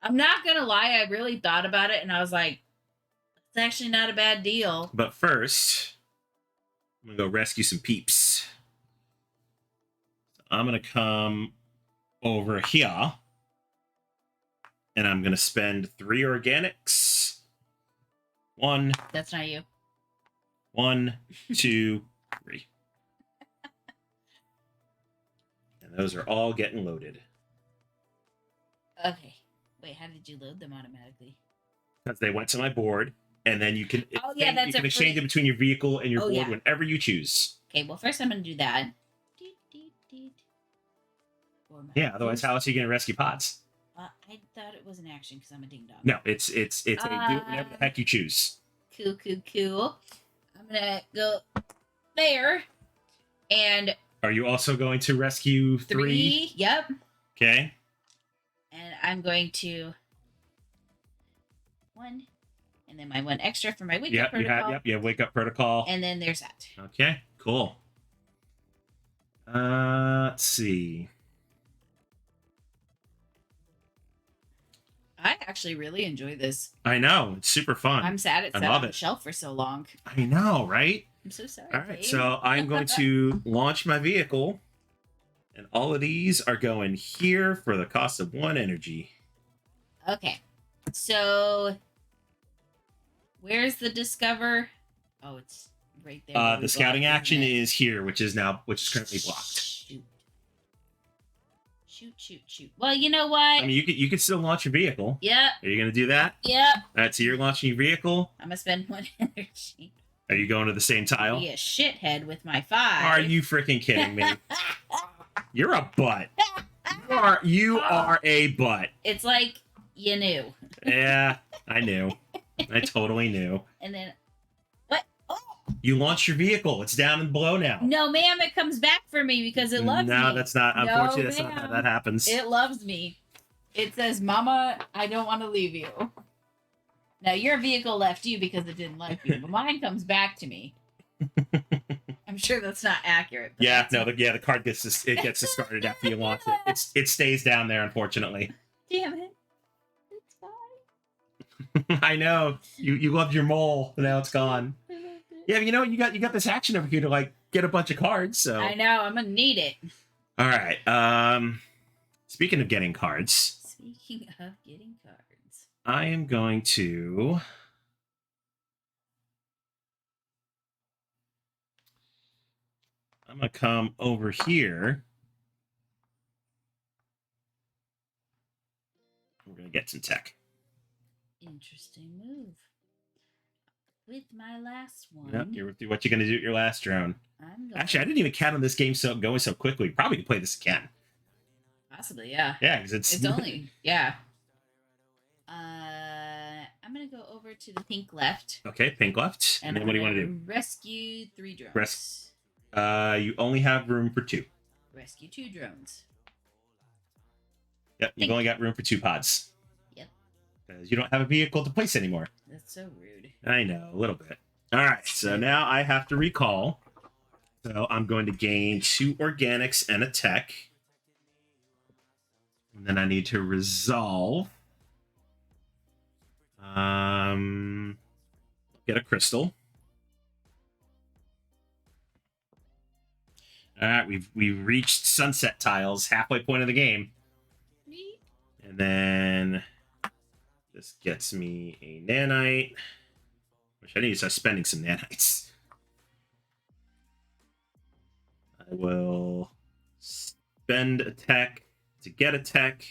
I'm not gonna lie, I really thought about it and I was like, it's actually not a bad deal. But first, I'm gonna go rescue some peeps. I'm gonna come over here, and I'm gonna spend 3 organics. 1, That's not you. 1, 2, 3. And those are all getting loaded Okay. Wait, how did you load them automatically? because they went to my board, and then you can Oh, yeah, that's you can a exchange free- it between your vehicle and your Oh, board yeah. whenever you choose. Okay, well first I'm gonna do that. Deet, deet, deet. For my Yeah. Otherwise, boost. how else are you gonna rescue pods? I thought it was an action because I'm a ding dong. No, it's a do it whatever the heck you choose. Cool. I'm gonna go there. And Are you also going to rescue 3? 3. Yep. Okay. And I'm going to 1. And then my 1 extra for my wake up You protocol. have wake up protocol. And then there's that. Okay, cool. Let's see. I actually really enjoy this. I know, it's super fun. I'm sad it I sat love on the it. shelf for so long. I know, right? I'm so sorry. All right, babe. so I'm going to launch my vehicle, and all of these are going here for the cost of 1 energy. Okay. So where's the discover? Oh, it's right there. where we The scouting blocked, action isn't it? is here, which is currently blocked. Shoot. Well, you know what? I mean, you could still launch your vehicle. Yep. Are you going to do that? Yep. All right, so you're launching your vehicle. I'm gonna spend 1 energy. Are you going to the same tile? Be a shithead with my 5. Are you freaking kidding me? You're a butt. You are a butt. It's like you knew. Yeah, I knew. I totally knew. And then what? Oh You launched your vehicle. It's down and below now. no, ma'am! It comes back for me because it loves me. No, that's not. No, Unfortunately, that's not how ma'am. that happens. It loves me. It says, "Mama, I don't want to leave you." Now your vehicle left you because it didn't like you, but mine comes back to me. I'm sure that's not accurate. but Yeah, that's no, the card gets discarded after you launch it. It stays down there, unfortunately. Damn it. It's I know. You loved your mole. Now it's gone. Yeah, but you know, you got this action over here to like get a bunch of cards, so I know. I'm gonna need it. all right. Speaking of getting cards, Speaking of getting cards, I am going to come over here. We're gonna get some tech. interesting move. With my last one, Yep, what you're gonna do at your last drone. I'm going. Actually, I didn't even count on this game going so quickly. Probably to play this again. Possibly, yeah. Yeah, because It's only yeah. I'm gonna go over to the pink left. Okay, pink left. And then what do you want to do? Rescue 3 drones. You only have room for 2. Rescue 2 drones. Yep, you've only got room for 2 pods. Yep. Because you don't have a vehicle to place anymore. That's so rude. I know, a little bit. All right, so now I have to recall. So I'm going to gain 2 organics and a tech. And then I need to resolve. Get a crystal. All right, we've reached sunset tiles, halfway point of the game. And then this gets me a nanite, which I need to start spending some nanites. I will spend a tech to get a tech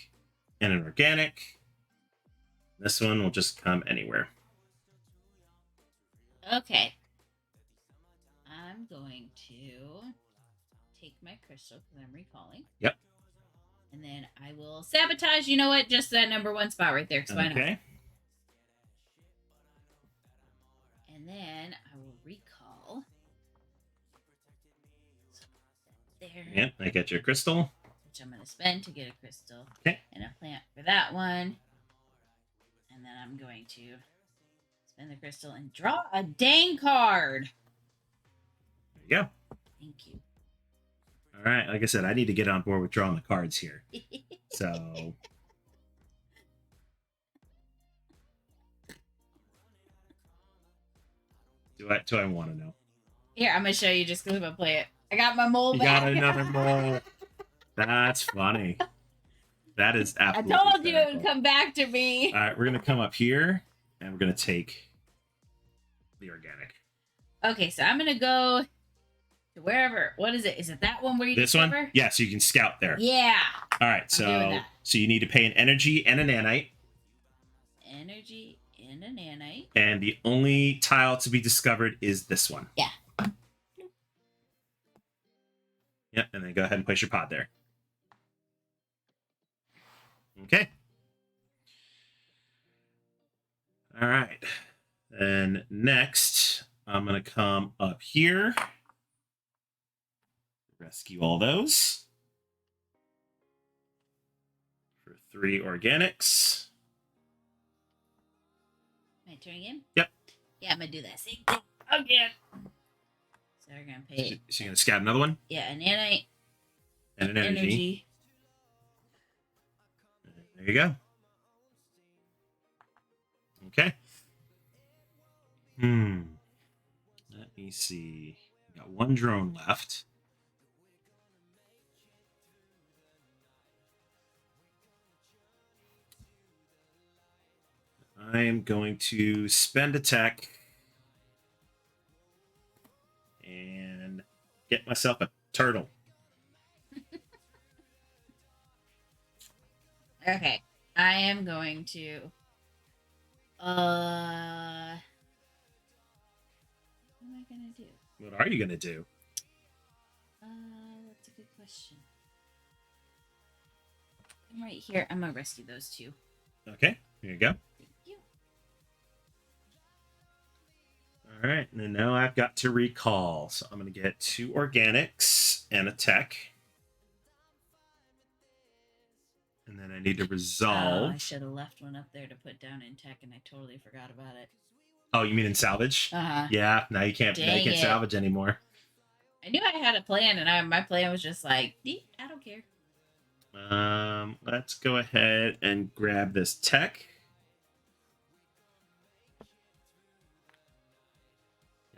and an organic. This one will just come anywhere. Okay. I'm going to take my crystal because I'm recalling. Yep. And then I will sabotage, you know what? Just that number 1 spot right there. Why not? Okay. And then I will recall. So there. Yep, I get your crystal. Which I'm going to spend to get a crystal. Okay. And a plant for that one. And then I'm going to spend the crystal and draw a dang card. There you go. Thank you. All right, like I said, I need to get on board with drawing the cards here. So do I want to know? Here, I'm going to show you just because I'm going to play it. I got my mole You back. got another mole. That's funny. That is I absolutely told you it hysterical. would come back to me. All right, we're going to come up here, and we're going to take the organic. Okay, so I'm going to go to wherever. What is it? Is it that one where you This discover? one? Yeah, so you can scout there. Yeah. All right, I'm doing that. so you need to pay an energy and a nanite. Energy and a nanite. And the only tile to be discovered is this one. Yeah. Yep, and then go ahead and place your pod there. Okay. All right. And next, I'm going to come up here. Rescue all those. For 3 organics. My turn again? Yep. Yeah, I'm going to do that same thing again. So we're going to pay, So you're going to scout another one? yeah, a nanite. And an energy. There you go. Okay. Let me see. We got 1 drone left. I am going to spend a tech and get myself a turtle. Okay. I am going to what am I gonna do? What are you going to do? That's a good question. I'm right here. I'm gonna rescue those 2. Okay, here you go. Thank you. All right, and then now I've got to recall. So I'm going to get 2 organics and a tech. And then I need to resolve. I should have left one up there to put down in tech, and I totally forgot about it. Oh, you mean in salvage? Uh-huh. Yeah, now you can't. Now Dang you can't it. salvage anymore. I knew I had a plan, and my plan was just like, I don't care. Let's go ahead and grab this tech.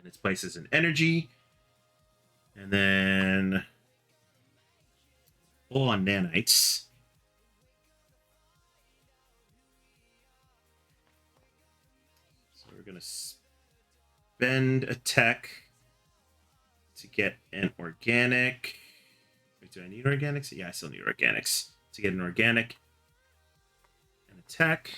its place is an energy. And then pull on nanites. So we're going to spend a tech to get an organic. Wait, do I need organics? Yeah, I still need organics. To get an organic and a tech.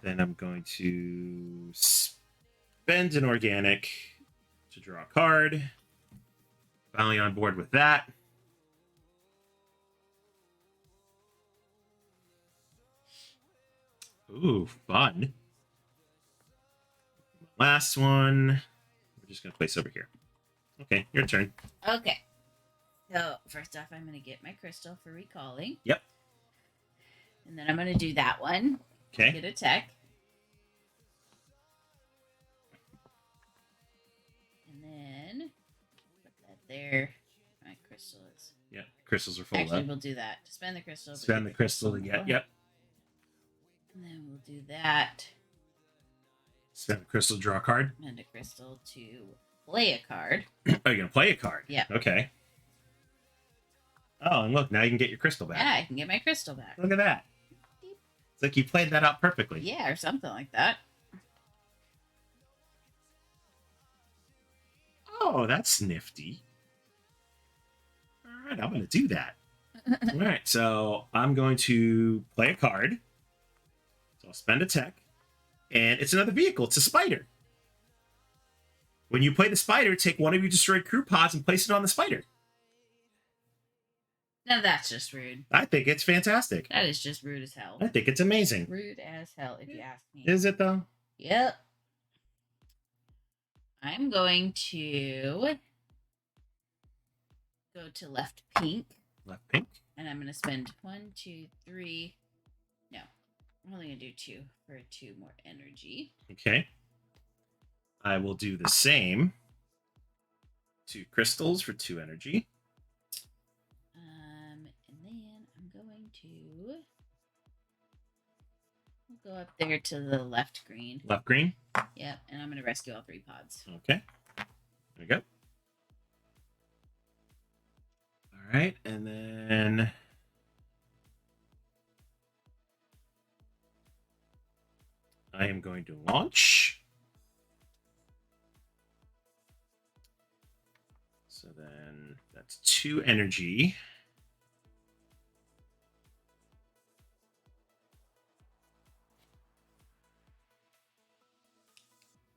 Then I'm going to spend an organic to draw a card. Finally on board with that. Ooh, fun. Last one. We're just going to place over here. Okay, your turn. Okay. So first off, I'm going to get my crystal for recalling. Yep. And then I'm going to do that one. Okay. Get a tech. And then put that there. My crystal is. Yeah, crystals are full Actually, up. we'll do that. Spend the crystal. but Spend get the crystal to get. Yep. And then we'll do that. Spend the crystal, draw a card. Spend a crystal to play a card. Oh, you're going to play a card? Yeah. Okay. Oh, and look, now you can get your crystal back. Yeah, I can get my crystal back. Look at that. It's like you played that out perfectly. Yeah, or something like that. Oh, that's nifty. All right, I'm going to do that. All right, so I'm going to play a card. So I'll spend a tech. And it's another vehicle. It's a spider. When you play the spider, take one of your destroyed crew pods and place it on the spider. Now that's just rude. I think it's fantastic. That is just rude as hell. I think it's amazing. Rude as hell, if you ask me. Is it, though? Yep. I'm going to go to left pink. Left pink. And I'm going to spend 1, 2, 3. No. I'm only going to do 2 for 2 more energy. Okay. I will do the same. 2 crystals for 2 energy. And then I'm going to go up there to the left green. Left green. Yep. And I'm going to rescue all 3 pods. Okay. There we go. All right. And then I am going to launch. So then that's 2 energy.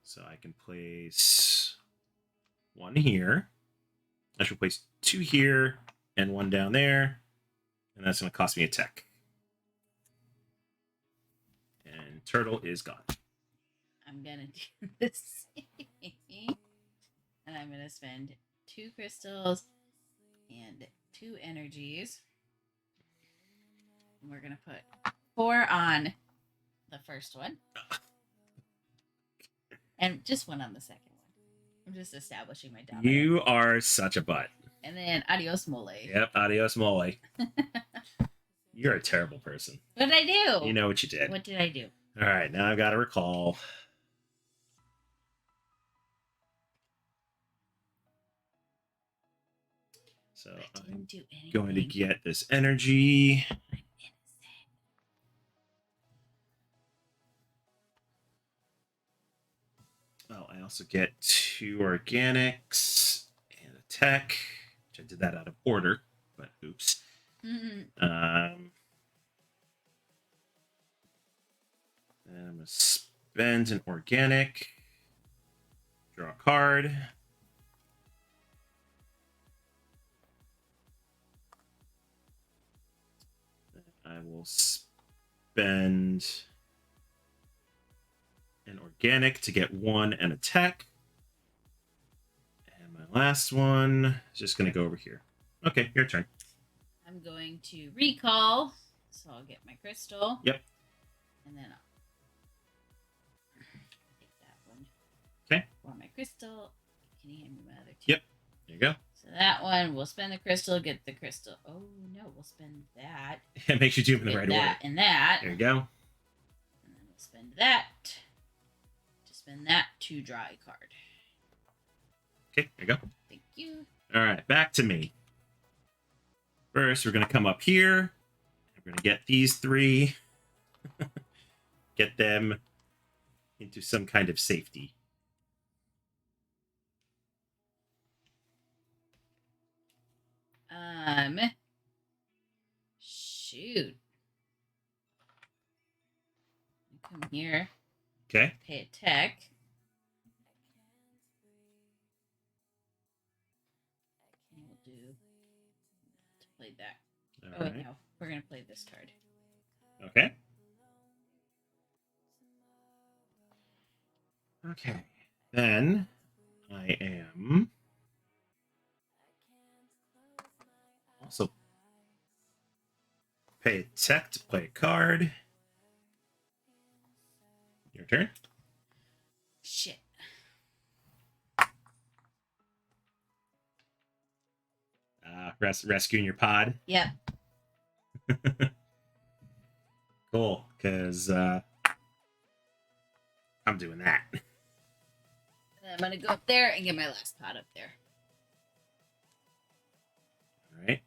So I can place 1 here. I should place 2 here and 1 down there. And that's going to cost me a tech. And turtle is gone. I'm going to do the same. And I'm going to spend 2 crystals and 2 energies. And we're going to put 4 on the first one. And just 1 on the second one. I'm just establishing my dominance. You are such a butt. And then adios mole. Yep, adios mole. You're a terrible person. What did I do? You know what you did. What did I do? All right, now I've got to recall. So I I'm didn't do anything. going to get this energy. I'm innocent. Oh, I also get 2 organics and a tech, which I did that out of order, but oops. Mhm. And I'm going to spend an organic, draw a card. I will spend an organic to get 1 and a tech. And my last one is just going to go over here. Okay, your turn. I'm going to recall. So I'll get my crystal. Yep. And then I'll take that one. Okay. For my crystal. Can you hand me my other 2? Yep. There you go. So that one, we'll spend the crystal, get the crystal. Oh, no, we'll spend that. It makes you do them in the Get right that order. and that. There you go. And then we'll spend that to spend that to draw a card. Okay, there you go. Thank you. All right, back to me. First, we're going to come up here. We're going to get these 3. Get them into some kind of safety. Shoot. Come here. Okay. Pay a tech. We'll do to play that. All wait, right. no. We're gonna play this card. Okay. Okay. Then I am also pay a tech to play a card. Your turn. Shit. Rescuing your pod. Yep. Cool, because I'm doing that. And then I'm gonna go up there and get my last pot up there. All right.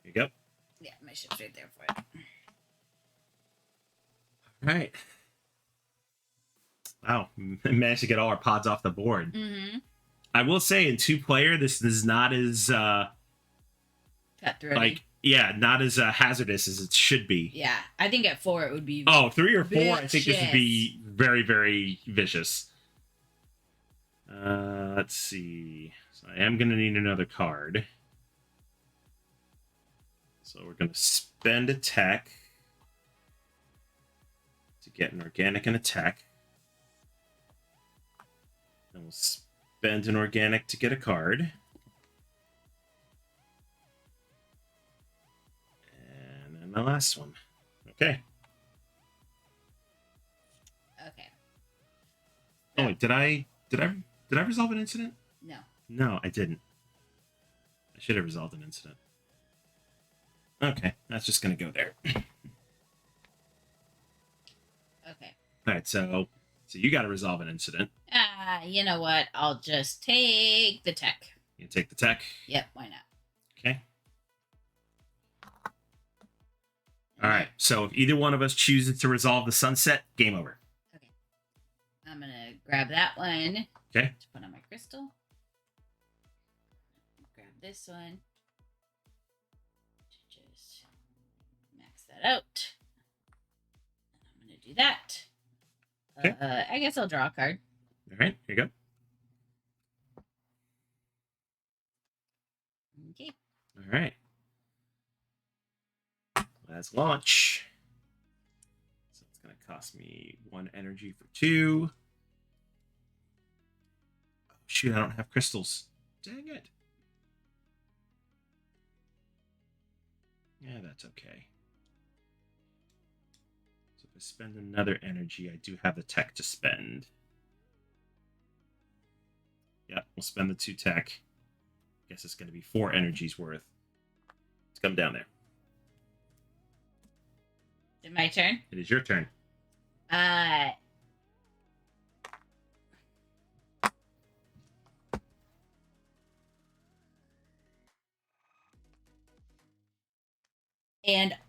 Here you go. Yeah, my ship's right there for it. All right. Wow, managed to get all our pods off the board. Mm-hmm. I will say, in 2-player, this is not as Cut through. not as hazardous as it should be. Yeah, I think at 4 it would be. Oh, 3 or 4, I think this would Vicious. be very, very vicious. Let's see. So I am going to need another card. So we're going to spend a tech to get an organic and a tech. Then we'll spend an organic to get a card. And then the last one. Okay. Okay. Oh wait, did I resolve an incident? No. No, I didn't. I should have resolved an incident. Okay, that's just gonna go there. Okay. All right, so you got to resolve an incident. You know what? I'll just take the tech. You take the tech. Yep, why not? Okay. All right. So if either one of us chooses to resolve the sunset, game over. Okay. I'm gonna grab that one. Okay. To put on my crystal. Grab this one. To just max that out. I'm gonna do that. Okay. I guess I'll draw a card. All right. Here you go. Okay. All right. Let's launch. So it's going to cost me 1 energy for 2. Oh, shoot, I don't have crystals. Dang it. Yeah, that's okay. So if I spend another energy, I do have the tech to spend. Yeah, we'll spend the 2 tech. Guess it's going to be 4 energies worth. Let's come down there. Is it my turn? It is your turn. And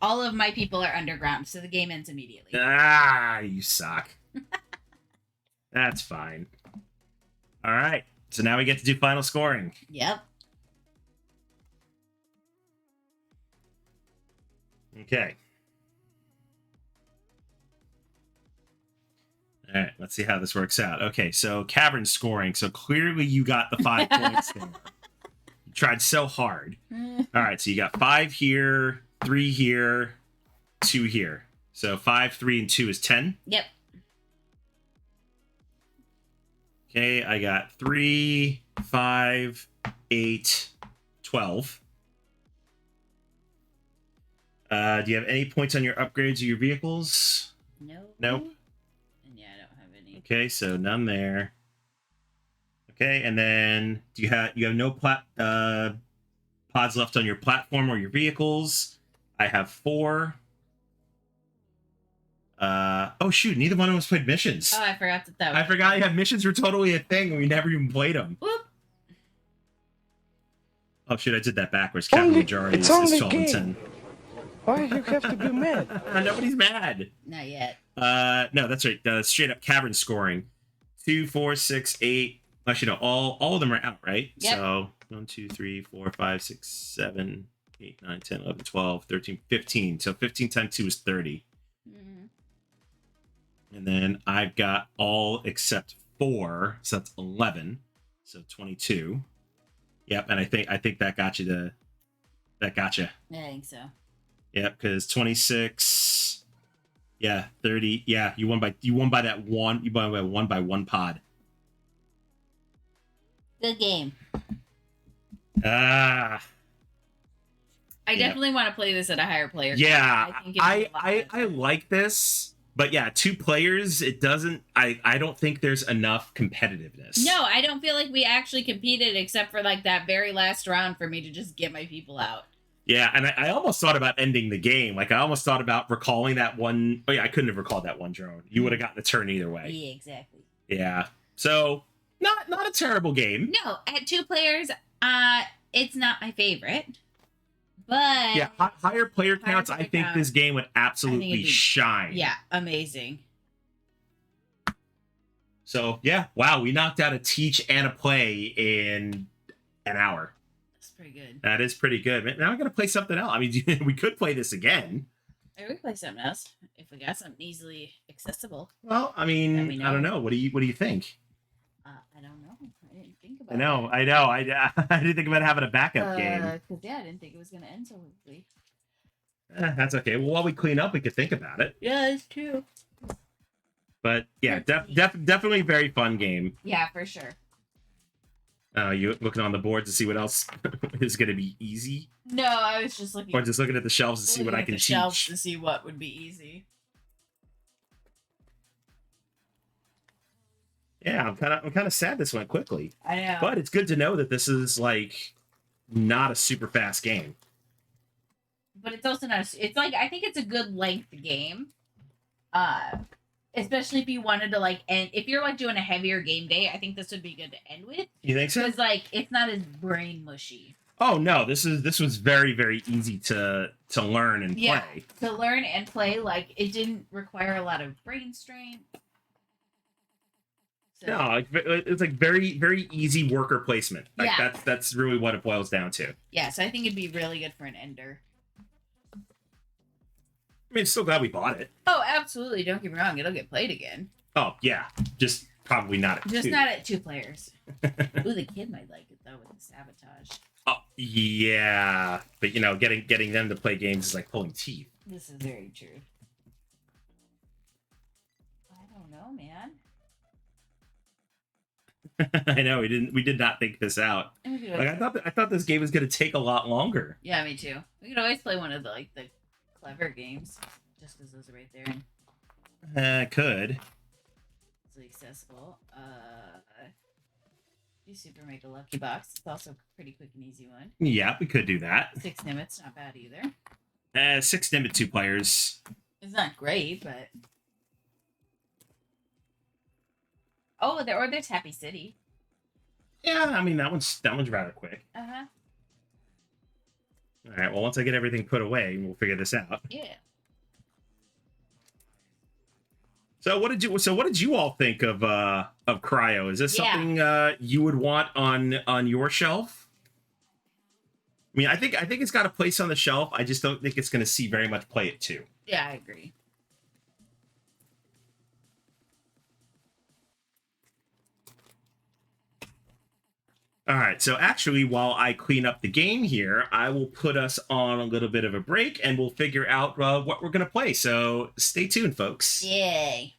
all of my people are underground, so the game ends immediately. Ah, you suck. That's fine. All right. So now we get to do final scoring. Yep. Okay. All right. Let's see how this works out. Okay. So cavern scoring. So clearly you got the 5 points there. You tried so hard. All right. So you got 5 here, 3 here, 2 here. So 5, 3, and 2 is 10. Yep. Okay, I got 3, 5, 8, 12. Do you have any points on your upgrades or your vehicles? No. Nope. And yeah, I don't have any. Okay, so none there. Okay, and then do you have no pods left on your platform or your vehicles? I have 4. Oh shoot, neither one of us played missions. Oh, I forgot that was. I forgot. Yeah, missions were totally a thing, and we never even played them. Whoop. Oh shit, I did that backwards. Capital majority is 12 and 10. Why do you have to be mad? Nobody's mad. Not yet. No, that's right. Straight up cavern scoring. 2, 4, 6, 8. Actually, no, all of them are out, right? Yep. So 1, 2, 3, 4, 5, 6, 7, 8, 9, 10, 11, 12, 13, 15. So 15 times 2 is 30. Mhm. And then I've got all except 4, so that's 11. So 22. Yep, and I think that got you I think so. Yep, because 26. Yeah, 30. Yeah, you won by that one. You won by one pod. Good game. Ah. I definitely want to play this at a higher player count. Yeah, I think it'd be a lot I better. like this, but yeah, 2 players. It doesn't. I don't think there's enough competitiveness. No, I don't feel like we actually competed except for like that very last round for me to just get my people out. Yeah, and I almost thought about ending the game. Like I almost thought about recalling that one. Oh yeah, I couldn't have recalled that one drone. You would have gotten a turn either way. Yeah, exactly. Yeah. So not a terrible game. No, at 2 players, it's not my favorite. But Yeah, higher player counts. I think this game would absolutely shine. Yeah, amazing. So yeah, wow, we knocked out a teach and a play in an hour. That's pretty good. That is pretty good. Now I gotta play something else. I mean, we could play this again. Maybe we play something else if we got something easily accessible. Well, I mean, Let me know. I don't know. What do you think? I don't know. I didn't think about I know. it. I didn't think about having a backup game. Because I didn't think it was gonna end so quickly. That's okay. Well, while we clean up, we could think about it. Yeah, that's true. But yeah, definitely a very fun game. Yeah, for sure. You looking on the board to see what else is going to be easy, No, I was just looking. or just looking at the shelves to see what I can shelves teach. to see what would be easy. Yeah, I'm kind of sad this went quickly, I know. but it's good to know that this is like not a super fast game. But it's also not. It's like I think it's a good length game. Especially if you wanted to like end. If you're like doing a heavier game day, I think this would be good to end with. You think so? Because like it's not as brain mushy. Oh no, this was very very easy to learn and Yeah, play. to learn and play. Like it didn't require a lot of brain strain. So, No, like, it's like very very easy worker placement. Like Yeah. that's really what it boils down to. yeah, so I think it'd be really good for an ender. I mean, still glad we bought it. Oh, absolutely. Don't get me wrong. It'll get played again. Oh yeah, just probably not at Just 2. not at 2 players. Ooh, the kid might like it though with the sabotage. Oh yeah, but you know, getting them to play games is like pulling teeth. This is very true. I don't know, man. I know we did not think this out. We could Like always- I thought this game was gonna take a lot longer. yeah, me too. We could always play one of the clever games, just because those are right there. Could. Easily accessible. Do super make a lucky box. It's also a pretty quick and easy one. Yeah, we could do that. 6 Nimitz, not bad either. 6 Nimbit 2 players. It's not great, but oh, there's Happy City. Yeah, I mean that one's rather quick. Uh huh. All right. Well, once I get everything put away, we'll figure this out. Yeah. So what did you all think of Cryo? Is this Yeah. something you would want on your shelf? I mean, I think it's got a place on the shelf. I just don't think it's going to see very much play at 2. Yeah, I agree. All right. So actually, while I clean up the game here, I will put us on a little bit of a break, and we'll figure out what we're going to play. So stay tuned, folks. Yay.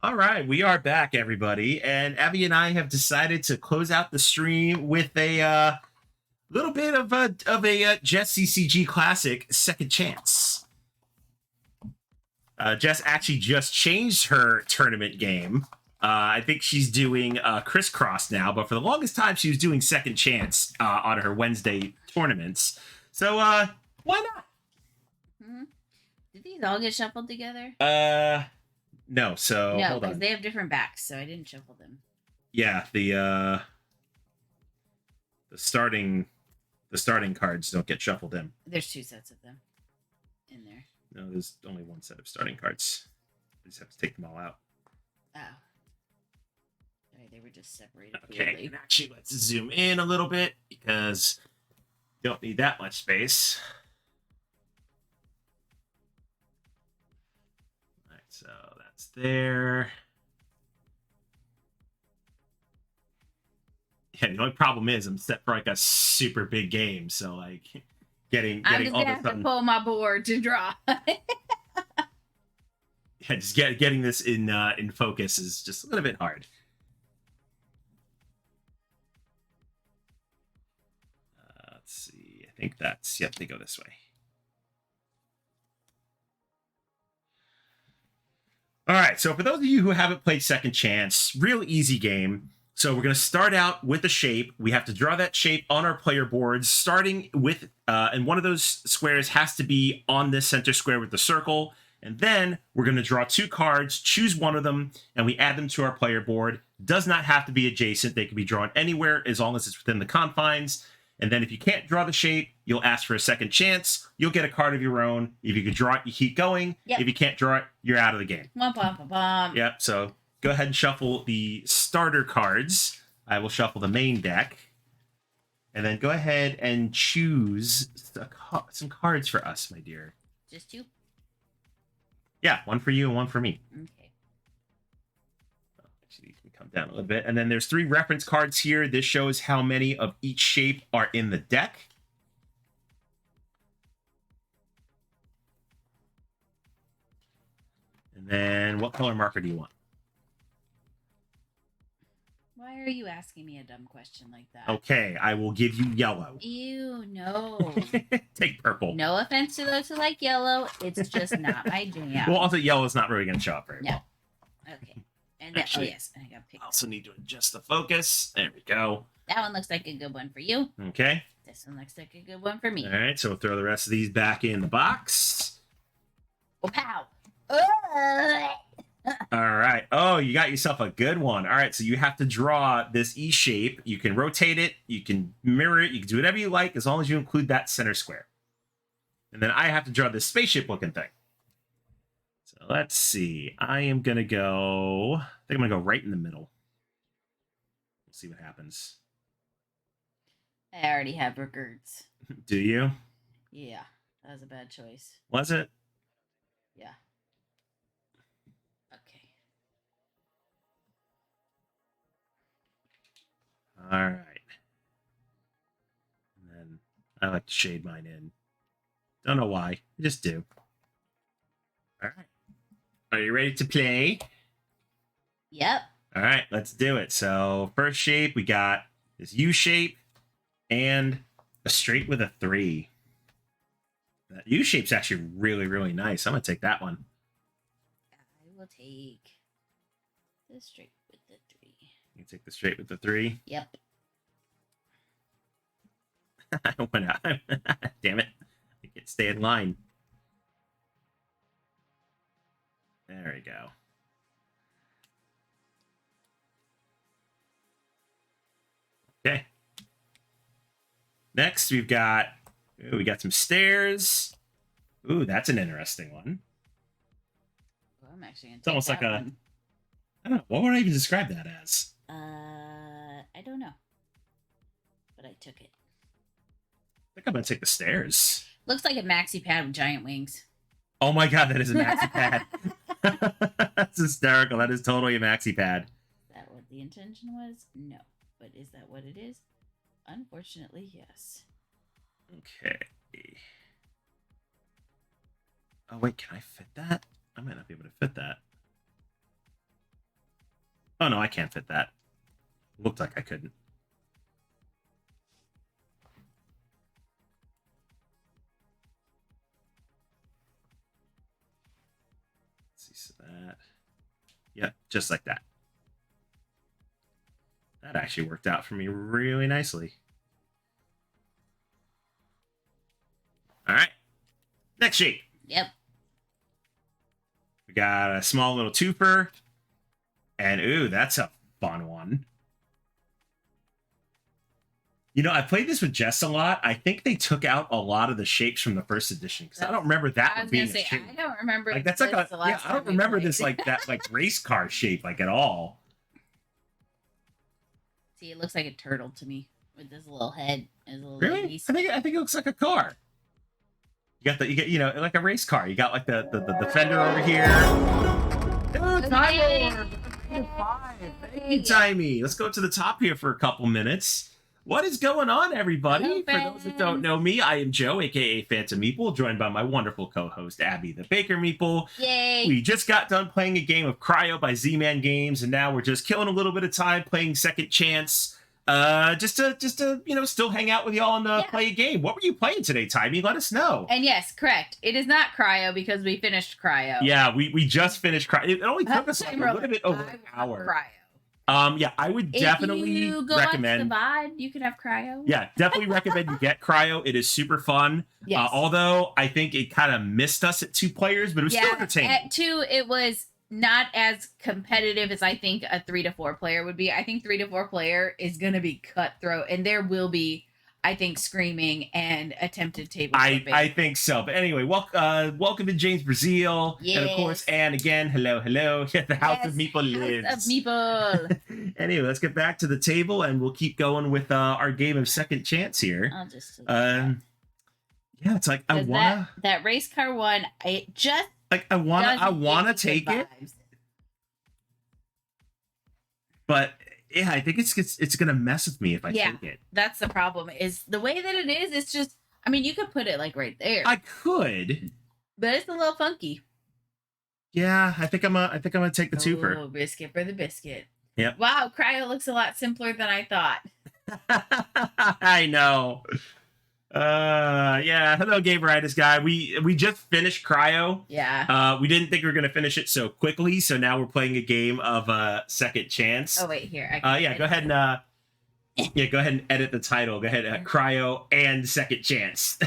All right, we are back, everybody, and Abby and I have decided to close out the stream with a little bit of a Jess CCG classic, Second Chance. Jess actually just changed her tournament game. I think she's doing Crisscross now, but for the longest time she was doing Second Chance on her Wednesday tournaments. So why not? Mm-hmm. Did these all get shuffled together? No. So no, hold because on. they have different backs, so I didn't shuffle them. Yeah, the starting cards don't get shuffled in. There's 2 sets of them in there. No, there's only one set of starting cards. I just have to take them all out. Oh. Sorry, they were just separated. Okay, weirdly. and actually, let's zoom in a little bit because you don't need that much space. All right, so that's there. Yeah, the only problem is I'm set for like a super big game, so like getting I'm just all gonna this have to pull my board to draw. Yeah, just getting this in focus is just a little bit hard. Let's see. I think that's yep. They go this way. All right. So for those of you who haven't played Second Chance, real easy game. So we're going to start out with a shape. We have to draw that shape on our player boards, starting with, and one of those squares has to be on this center square with the circle. And then we're going to draw 2 cards, choose one of them, and we add them to our player board. Does not have to be adjacent. They can be drawn anywhere as long as it's within the confines. And then if you can't draw the shape, you'll ask for a second chance. You'll get a card of your own. If you can draw it, you keep going. Yep. If you can't draw it, you're out of the game. Womp, womp, womp, womp. Yep, so go ahead and shuffle the starter cards. I will shuffle the main deck. And then go ahead and choose some cards for us, my dear. Just 2? Yeah, one for you and one for me. Okay. Actually, you can come down a little bit. And then there's 3 reference cards here. This shows how many of each shape are in the deck. And then what color marker do you want? Why are you asking me a dumb question like that? Okay, I will give you yellow. Ew, no. Take purple. No offense to those who like yellow. It's just not my jam. Well, also yellow is not really going to show up very No. well. Okay. And then, Actually, oh yes, I got picked. I also need to adjust the focus. There we go. That one looks like a good one for you. Okay. This one looks like a good one for me. All right, so we'll throw the rest of these back in the box. Oh, pow. All right. Oh, you got yourself a good one. All right, so you have to draw this E shape. You can rotate it, you can mirror it, you can do whatever you like as long as you include that center square. And then I have to draw this spaceship looking thing. So let's see. I am going to go, I think I'm going to go right in the middle. We'll see what happens. I already have records. Do you? Yeah, that was a bad choice. Was it? Yeah. Okay. All right. And then I like to shade mine in. Don't know why. I just do. All right. Are you ready to play? Yep. All right, let's do it. So first shape, we got this U shape and a straight with a 3. That U shape's actually really, really nice. I'm going to take that one. I will take the straight with the 3. You take the straight with the 3. Yep. I went out. Damn it. I can't stay in line. There we go. Okay. Next, we got some stairs. Ooh, that's an interesting one. Well, I'm actually gonna It's take almost that like a, one. I don't know, what would I even describe that as? I don't know, but I took it. I think I'm gonna take the stairs. Looks like a maxi pad with giant wings. Oh my god, that is a maxi pad. That's hysterical. That is totally a maxi pad. Is that what the intention was? No. But is that what it is? Unfortunately, yes. Okay. Oh, wait, can I fit that? I might not be able to fit that. Oh, no, I can't fit that. Looked like I couldn't. Let's see, so that. Yep, just like that. That actually worked out for me really nicely. All right. Next shape. Yep. We got a small little twofer. And ooh, that's a fun one. You know, I played this with Jess a lot. I think they took out a lot of the shapes from the first edition because I don't remember that I one was being gonna say a shape. I don't remember. Like that's like a the last yeah. I time don't we remember played. this like that like race car shape like at all. See, it looks like a turtle to me with this little head and little Really? legs. I think it looks like a car. You get you know like a race car. You got like the fender over here. Oh, time Thank you, Timey. Let's go to the top here for a couple minutes. What is going on, everybody? Hello, For those that don't know me, I am Joe, aka Phantom Meeple, joined by my wonderful co-host Abby the Baker Meeple. Yay! We just got done playing a game of Cryo by Z-Man Games, and now we're just killing a little bit of time playing Second Chance. Just to you know, still hang out with y'all and play a game. What were you playing today, Timey? Let us know. And yes, correct. It is not Cryo because we finished Cryo. Yeah, we just finished Cryo. It only took us like a little bit over an hour. Cryo. Yeah, I would definitely if you go recommend. Watch the VOD, you can have Cryo. Yeah, definitely recommend you get Cryo. It is super fun. Yes. Although I think it kind of missed us at 2 players, but it was still entertaining. At 2, it was not as competitive as I think a 3 to 4 player would be. I think 3 to 4 player is going to be cutthroat, and there will be, I think, screaming and attempted table flipping. I think so. But anyway, welcome to James Brazil. Yes. And of course, Anne again. Hello. The House of Meeple lives. House of Meeple. Anyway, let's get back to the table and we'll keep going with our game of Second Chance here. I'll just yeah, it's like I wanna that race car one. I just like I wanna take it, but yeah, I think it's gonna mess with me if I take it. That's the problem. Is the way that it is. It's just. I mean, you could put it like right there. I could, but it's a little funky. Yeah, I think I'm gonna take the twofer. Oh, biscuit for the biscuit. Yep. Wow, Cryo looks a lot simpler than I thought. I know. Yeah. Hello, Gameritis guy. We just finished Cryo. Yeah. We didn't think we were gonna finish it so quickly, so now we're playing a game of Second Chance. Oh wait, here. Yeah. Go ahead and go ahead and edit the title. Go ahead, Cryo and Second Chance.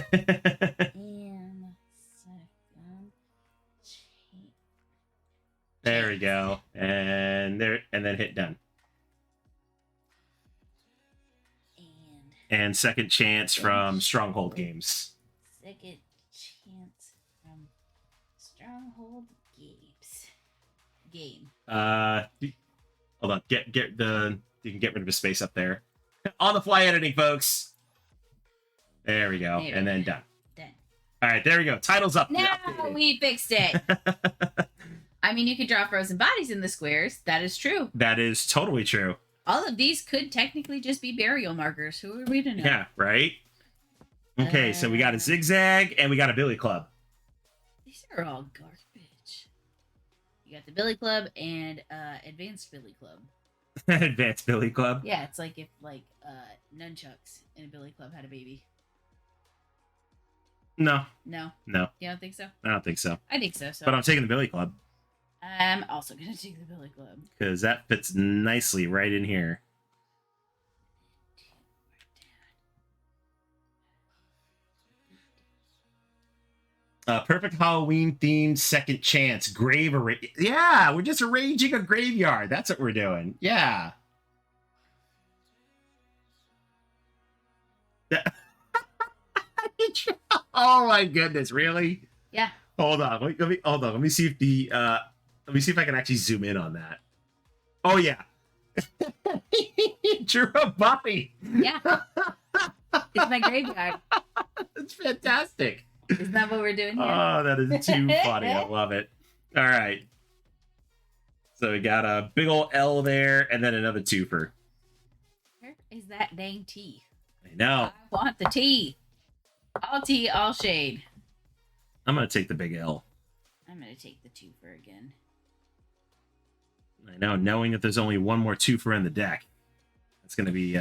There we go, and then hit done. And Second Chance from Stronghold Games. Second Chance from Stronghold Games. Game. Hold on. Get the. You can get rid of a space up there. On the fly editing, folks. There we go, and then done. Done. All right, there we go. Title's up. Now we fixed it. I mean, you could draw frozen bodies in the squares. That is true. That is totally true. All of these could technically just be burial markers. Who are we to know? Yeah, right? Okay, so we got a zigzag and we got a billy club. These are all garbage. You got the billy club and advanced billy club. Advanced billy club? Yeah, it's like if nunchucks in a billy club had a baby. No. No. No. You don't think so? I don't think so. I think so. But I'm taking the billy club. I'm also going to take the billy club. Because that fits nicely right in here. Perfect Halloween themed Second Chance grave yeah, we're just arranging a graveyard. That's what we're doing. Yeah. Oh my goodness, really? Yeah. Hold on. Let me see if the let me see if I can actually zoom in on that. Oh yeah. Drew a puppy. Yeah. It's my graveyard. It's fantastic. Isn't that what we're doing here? Oh, that is too funny. I love it. All right. So we got a big old L there and then another twofer. Where is that dang T? I know. I want the T. All tea, all shade. I'm gonna take the big L. I'm gonna take the twofer again. I know, knowing that there's only one more twofer in the deck, that's gonna be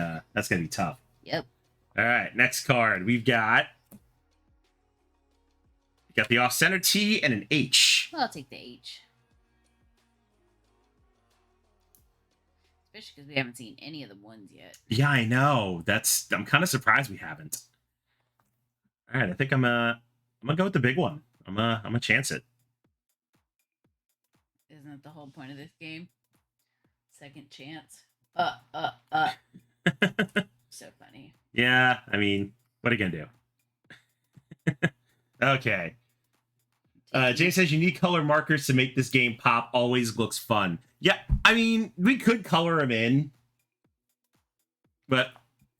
tough. Yep. All right, next card we got the off-center T and an H. Well, I'll take the H. Especially because we haven't seen any of the ones yet. Yeah, I know. I'm kind of surprised we haven't. All right, I think I'm gonna go with the big one. I'm gonna chance it. Isn't that the whole point of this game? Second chance. So funny. Yeah, I mean, what are you gonna do? Okay. Jay says you need color markers to make this game pop. Always looks fun. Yeah, I mean, we could color them in, but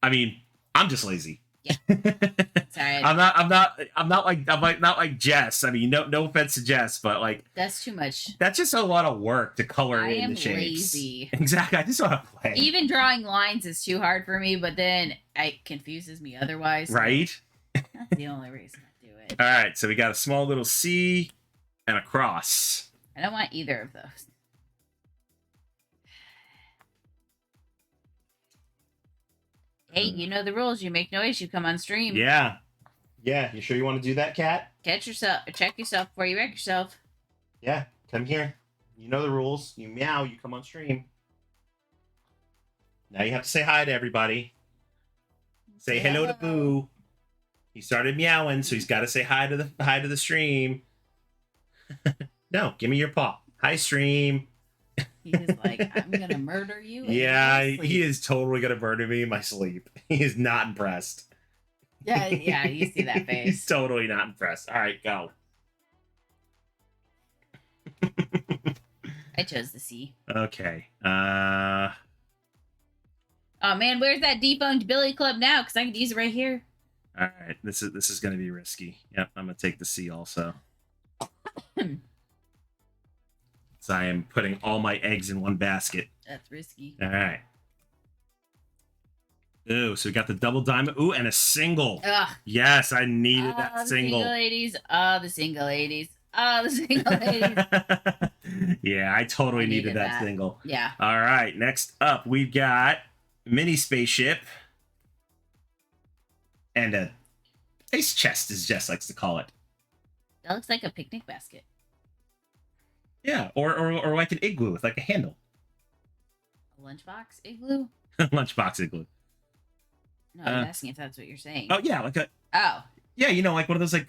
I mean, I'm just lazy. Yeah. Sorry. I'm not like Jess. I mean, no offense to Jess, but like That's too much. that's just a lot of work to color I in am the shapes. lazy. Exactly. I just want to play. Even drawing lines is too hard for me, but then it confuses me otherwise. So Right? That's the only reason I do it. All right, so we got a small little C and a cross. I don't want either of those. Hey, you know the rules. You make noise, you come on stream. Yeah. Yeah, you sure you want to do that, Cat? Check yourself before you wreck yourself. Yeah, come here. You know the rules. You meow, you come on stream. Now you have to say hi to everybody. Say hello to Boo. He started meowing, so he's got to say hi to the stream. No, give me your paw. Hi, stream. He was like, I'm gonna murder you. Yeah, he is totally gonna murder me in my sleep. He is not impressed. Yeah, you see that face. He's totally not impressed. All right, go. I chose the C. Okay. Oh man, where's that defunct Billy Club now? Because I could use it right here. All right. This is gonna be risky. Yep, I'm gonna take the C also. So I am putting all my eggs in one basket. That's risky. All right. Ooh, so we got the double diamond. Ooh, and a single. Ugh. Yes, I needed Oh, that the single. single ladies. Oh, the single ladies. Oh, the single ladies. Yeah, I totally I needed needed that that. single. Yeah. All right, next up we've got mini spaceship and a ice chest, as Jess likes to call it. That looks like a picnic basket. Yeah, or like an igloo with like a handle. A lunchbox igloo? Lunchbox igloo. No, I'm asking if that's what you're saying. Oh yeah, like a Oh, yeah, you know, like one of those one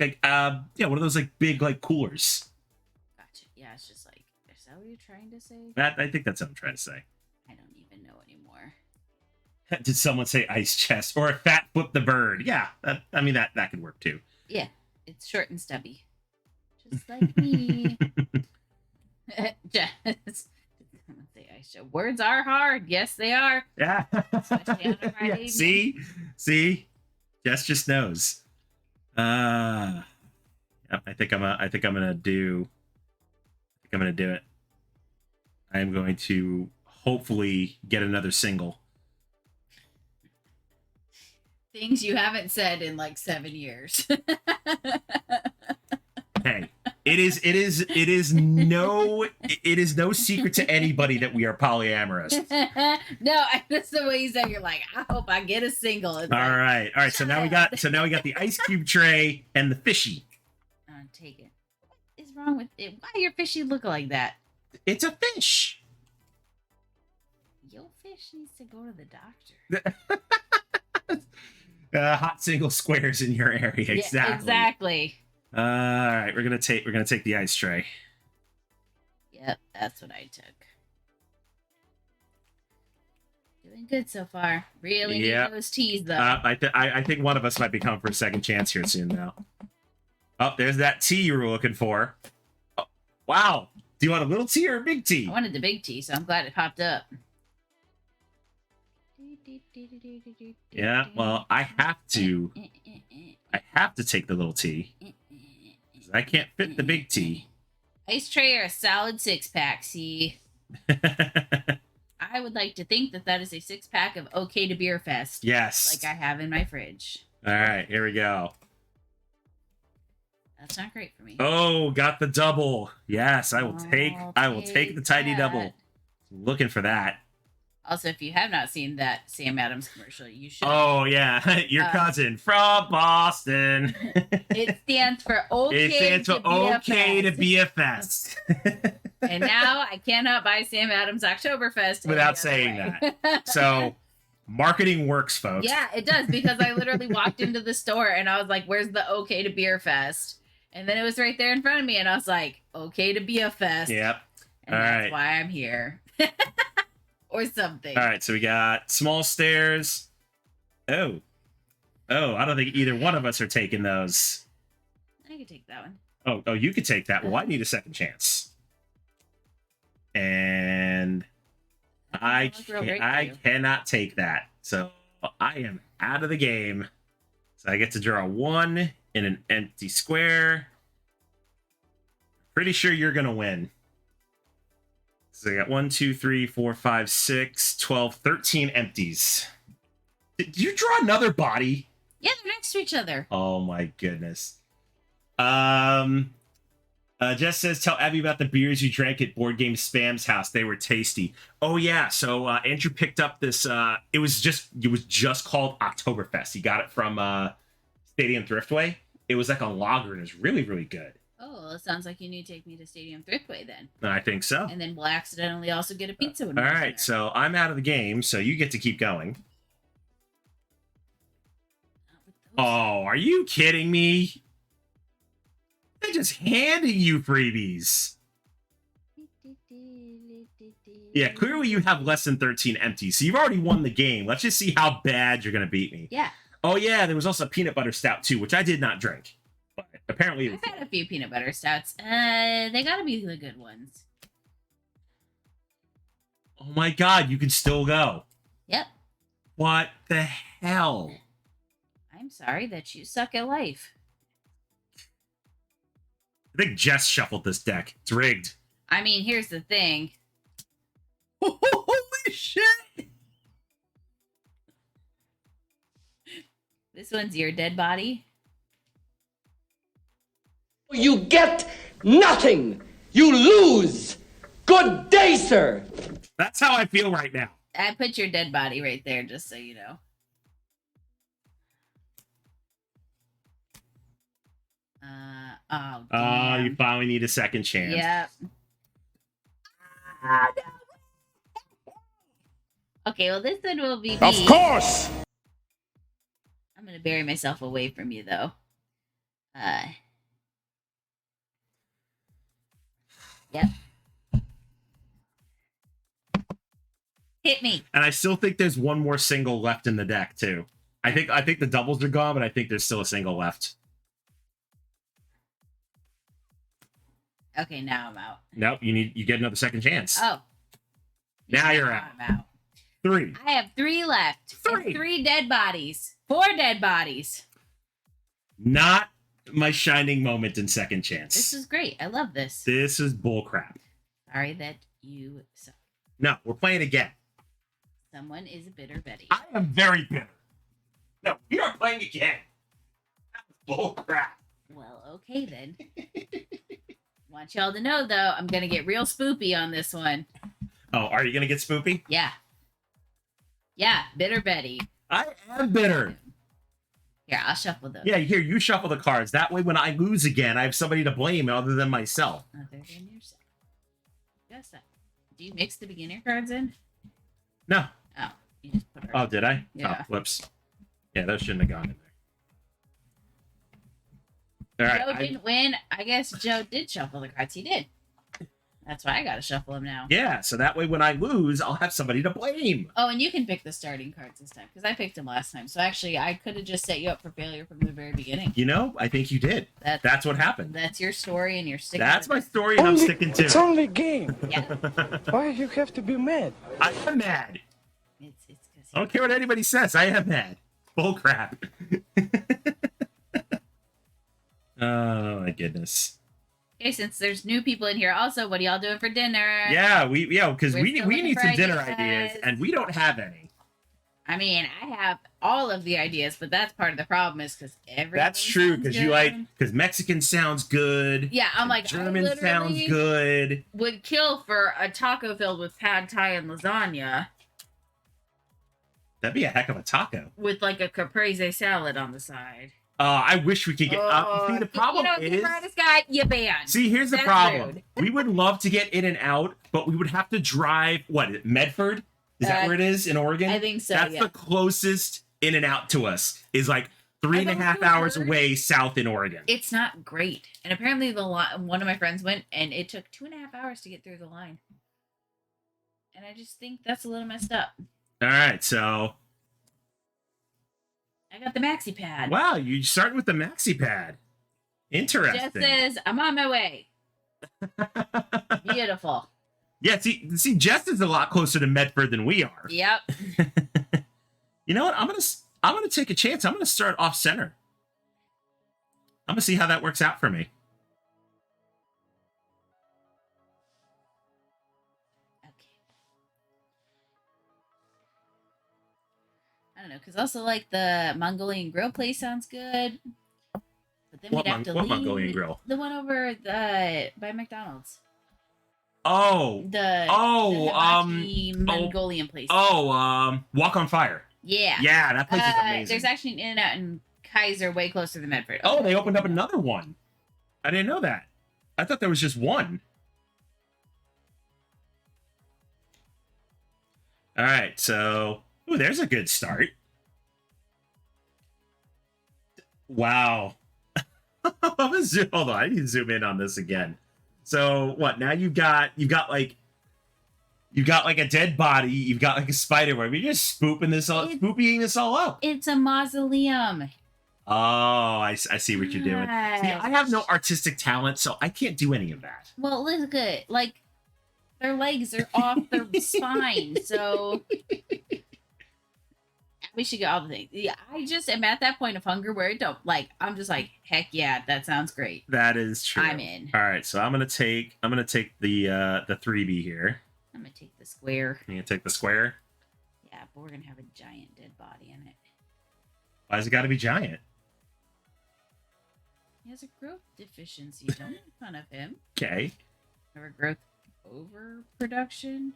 of those like big like coolers. gotcha. Yeah, it's just like, is that what you're trying to say? I think that's what I'm trying to say. I don't even know anymore. Did someone say ice chest or a fat flip the bird? Yeah, that could work too. Yeah, it's short and stubby. Just like me. Just say I show. Words are hard. Yes, they are. Yeah. Especially on a Friday evening. See, Jess just knows. Yep, I think I'm gonna do it. I am going to hopefully get another single. Things you haven't said in like 7 years. Hey, it is no secret to anybody that we are polyamorous. No, that's the way you said. You're like, I hope I get a single. It's All like, right. So now we got the ice cube tray and the fishy. take it. What is wrong with it? Why your fishy look like that? It's a fish. Your fish needs to go to the doctor. Hot single squares in your area. Yeah, Exactly. exactly. All right, we're gonna take the ice tray. Yep, that's what I took. Doing good so far. Really Yeah. need those teas though. I think one of us might be coming for a second chance here soon, though. Oh, there's that tea you were looking for. Oh, wow. Do you want a little tea or a big tea? I wanted the big tea, so I'm glad it popped up. Yeah. Well, I have to take the little tea. 'Cause I can't fit the big tea. Ice tray or a solid 6-pack. See, I would like to think that is a 6-pack of OK to Beer Fest. Yes. Like I have in my fridge. All right, here we go. That's not great for me. Oh, got the double. Yes, I will take. I will take the tiny that. double. Looking for that. Also, if you have not seen that Sam Adams commercial, you should. Oh yeah, your cousin from Boston. It stands for okay. It stands for okay to be a fest. And now I cannot buy Sam Adams Oktoberfest Without saying that. So, marketing works, folks. Yeah, it does, because I literally walked into the store and I was like, "Where's the okay to beer fest?" And then it was right there in front of me, and I was like, "Okay to be a fest." Yep. And All that's right. why I'm here. Or something. All right, so we got small stairs. Oh, I don't think either one of us are taking those. I could take that one. Oh, you could take that. Well, I need a second chance. And I cannot take that. So I am out of the game. So I get to draw 1 in an empty square. Pretty sure you're going to win. So I got 1, 2, 3, 4, 5, 6, 12, 13 empties. Did you draw another body? Yeah, they're next to each other. Oh my goodness. Jess says, tell Abby about the beers you drank at Board Game Spam's house. They were tasty. Oh yeah, so Andrew picked up this. It was just called Oktoberfest. He got it from Stadium Thriftway. It was like a lager, and it was really, really good. Oh, well, it sounds like you need to take me to Stadium Thriftway then. I think so. And then we'll accidentally also get a pizza. When All we're right, there. so I'm out of the game, so you get to keep going. Oh, are you kidding me? They're just handing you freebies. Yeah, clearly you have less than 13 empties, so you've already won the game. Let's just see how bad you're going to beat me. Yeah. Oh, yeah, there was also peanut butter stout, too, which I did not drink. But apparently... I've had a few peanut butter stouts. They gotta be the good ones. Oh, my God, you can still go. Yep. What the hell? I'm sorry that you suck at life. I think Jess shuffled this deck. It's rigged. I mean, here's the thing. Holy shit! This one's your dead body. You get nothing. You lose. Good day, sir. That's how I feel right now. I put your dead body right there, just so you know. Oh, damn. You finally need a second chance. Yep. Okay, well, this one will be me. Of course! I'm gonna bury myself away from you, though. Yep. Hit me. And I still think there's one more single left in the deck, too. I think the doubles are gone, but I think there's still a single left. Okay, now I'm out. Nope, you get another second chance. Oh. Now you're out. I'm out. 3. I have 3 left. 3. And 3 dead bodies. 4 dead bodies. Not my shining moment in second chance. This is great. I love this. This is bullcrap. Sorry that you suck. No, we're playing again. Someone is a bitter Betty. I am very bitter. No, we are playing again. That was bullcrap. Well, okay then. Want y'all to know, though, I'm going to get real spoopy on this one. Oh, are you going to get spoopy? Yeah. Yeah, bitter Betty. I am bitter. Here, I'll shuffle those. Yeah, here, you shuffle the cards. That way, when I lose again, I have somebody to blame other than myself. Other than yourself. Guess that. Do you mix the beginner cards in? No. Oh, you just put her. Oh, did I? Yeah. Oh, whoops. Yeah, those shouldn't have gone in there. All right. Joe didn't win. I guess Joe did shuffle the cards. He did. That's why I gotta shuffle them now. Yeah, so that way when I lose, I'll have somebody to blame. Oh, and you can pick the starting cards this time, because I picked them last time. So actually, I could have just set you up for failure from the very beginning. You know, I think you did. That's what happened. That's your story, and you're sticking That's with my it. story, and I'm sticking to It's it. only a game. Yeah. Why you have to be mad? I am mad. It's because I don't care what anybody says. I am mad. Bull crap. Oh my goodness. Okay, since there's new people in here, also, what are y'all doing for dinner? Yeah, because We're we still need looking some for dinner ideas. ideas, and we don't have any. I mean, I have all of the ideas, but that's part of the problem is because everything. That's true sounds because you good. like because Mexican sounds good. Yeah, I'm and like, I German sounds literally good. would kill for a taco filled with pad thai and lasagna That'd be a heck of a taco. with like a caprese salad on the side. I wish we could get. See, the problem is. this guy, you ban. See, here's the That's problem. rude. We would love to get in and out, but we would have to drive. What, Medford? Is that where it is in Oregon? I think so. That's Yeah. the closest in and out to us. Is like 3.5 I've hours heard- away south in Oregon. It's not great, and apparently one of my friends went, and it took 2.5 hours to get through the line. And I just think that's a little messed up. All right, so I got the maxi pad. wow, you started with the maxi pad. Interesting. Just says I'm on my way. Beautiful. Yeah, see, Jess is a lot closer to Medford than we are. Yep. You know what? I'm gonna take a chance. I'm gonna start off center. I'm gonna see how that works out for me. Okay. I don't know, because also like the Mongolian grill place sounds good. But then What we'd have to what leave. Mongolian grill? The one over by McDonald's. Oh, The Oh, hibachi Mongolian place. Walk on Fire. Yeah. Yeah, that place is amazing. There's actually an In-N-Out in Kaiser way closer to Medford. Oh, they opened up another one. I didn't know that. I thought there was just one. All right, so ooh, there's a good start. Wow. I'm gonna zoom. Hold on, I need to zoom in on this again. So what? Now you've got like a dead body. You've got like a spider web. You're just spooping this all up. It's a mausoleum. Oh, I see what you're doing. See, I have no artistic talent, so I can't do any of that. Well, look at like their legs are off their spine, so we should get all the things. Yeah, I just am at that point of hunger where it don't like. I'm just like, heck yeah, that sounds great. That is true. I'm in. All right, so I'm gonna take the 3B here. I'm gonna take the square. You gonna take the square? Yeah, but we're gonna have a giant dead body in it. Why's it got to be giant? He has a growth deficiency. Don't make fun of him. Okay. Or growth overproduction.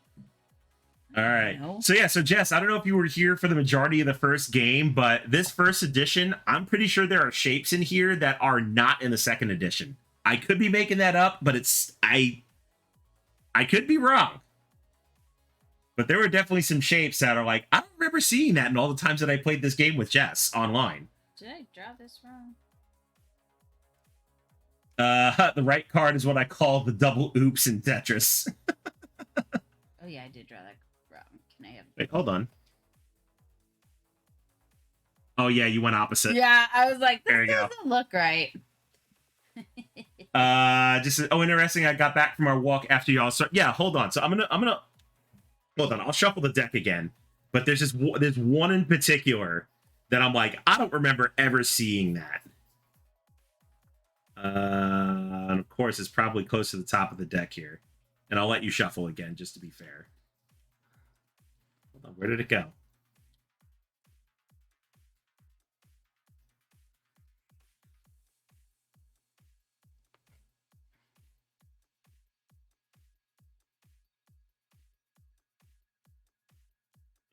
All right. No. So so Jess, I don't know if you were here for the majority of the first game, but this first edition, I'm pretty sure there are shapes in here that are not in the second edition. I could be making that up, but I could be wrong. But there were definitely some shapes that are like, I don't remember seeing that in all the times that I played this game with Jess online. Did I draw this wrong? The right card is what I call the double oops in Tetris. Oh yeah, I did draw that wrong. Can I have? Wait, hold on. Oh yeah, you went opposite. Yeah, I was like, There this you go. doesn't look right. Interesting. I got back from our walk after y'all. So yeah, hold on. So I'm gonna hold on. I'll shuffle the deck again. But there's one in particular that I'm like, I don't remember ever seeing that. And of course, it's probably close to the top of the deck here. And I'll let you shuffle again, just to be fair. Hold on, where did it go?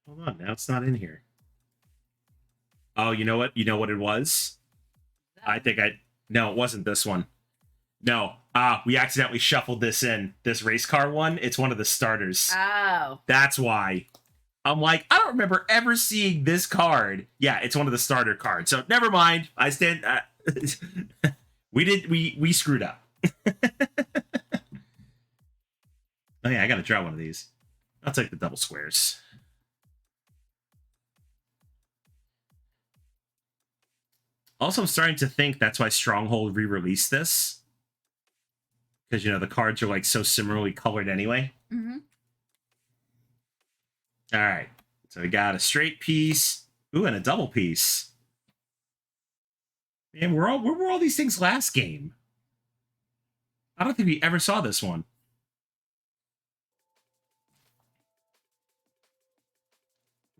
Hold on, now it's not in here. Oh, you know what? You know what it was? No, it wasn't this one. No. We accidentally shuffled this in. This race car one, it's one of the starters. Oh. That's why. I'm like, I don't remember ever seeing this card. Yeah, it's one of the starter cards. So never mind. I stand. We screwed up. Oh yeah, I gotta draw one of these. I'll take the double squares. Also, I'm starting to think that's why Stronghold re-released this. Because, the cards are, like, so similarly colored anyway. Mm-hmm. All right. So we got a straight piece. Ooh, and a double piece. Man, where were all these things last game? I don't think we ever saw this one.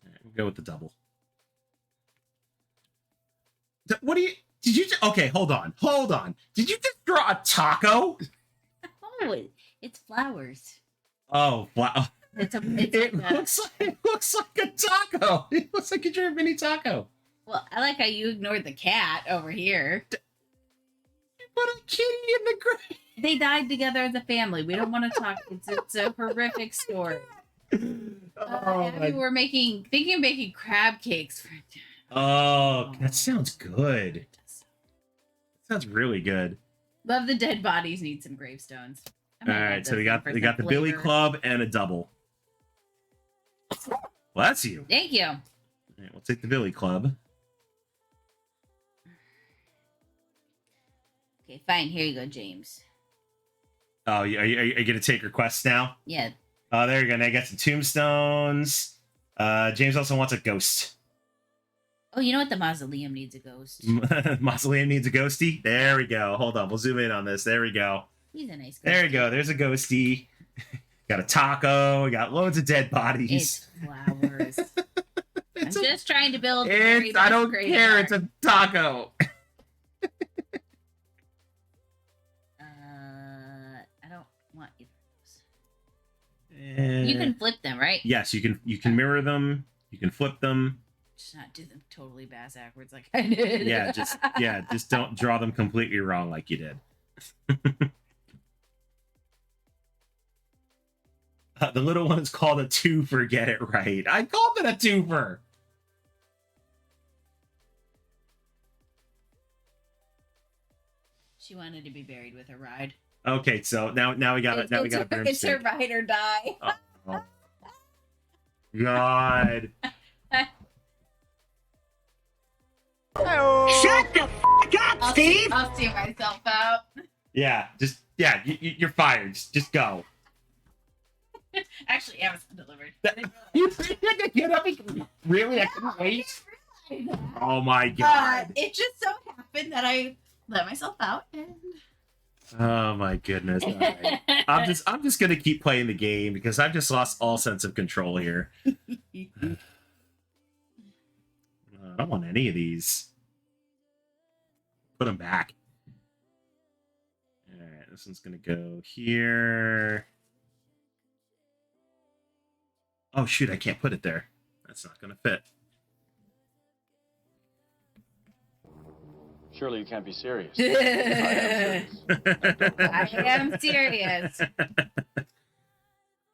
All right, Go with the double. What do you... Did you... Okay, hold on. Did you just draw a taco? Oh, it's flowers. Oh, wow. It looks like a taco. It looks like you drew a mini taco. Well, I like how you ignored the cat over here. But a kitty in the grave. They died together as a family. We don't want to talk. It's a horrific story. Abby, we're thinking of making crab cakes for. Oh, that sounds good. That sounds really good. Love the dead bodies. Need some gravestones. All right, so we got the Billy Club and a double. Well, that's you. Thank you. All right, we'll take the Billy Club. Okay, fine. Here you go, James. Oh, are you going to take requests now? Yeah. Oh, there you go. Now I got some tombstones. James also wants a ghost. Oh, you know what? The mausoleum needs a ghost. Mausoleum needs a ghosty? There we go. Hold on. We'll zoom in on this. There we go. He's a nice ghosty. There you go. There's a ghosty. Got a taco. We got loads of dead bodies. It's flowers. I'm just trying to build. I don't care. It's a taco. I don't want either of those. You can flip them, right? Yes, you can mirror them. You can flip them. Just not do them totally backwards like I did. Just don't draw them completely wrong like you did. The little one is called a twofer. Get it right. I called it a twofer. She wanted to be buried with a ride. Okay, so now we got it. Now we got a It's her ride or die. Oh. God. Shut the f up, Steve! I'll see myself out. Yeah, you're fired. Just go. Actually, Amazon delivered. You get up and really? I couldn't wait. Oh my God. It just so happened that I let myself out and. Oh my goodness. All right. I'm just gonna keep playing the game because I've just lost all sense of control here. I don't want any of these. Put them back. All right, this one's gonna go here. Oh shoot, I can't put it there. That's not gonna fit. Surely you can't be serious. I am serious.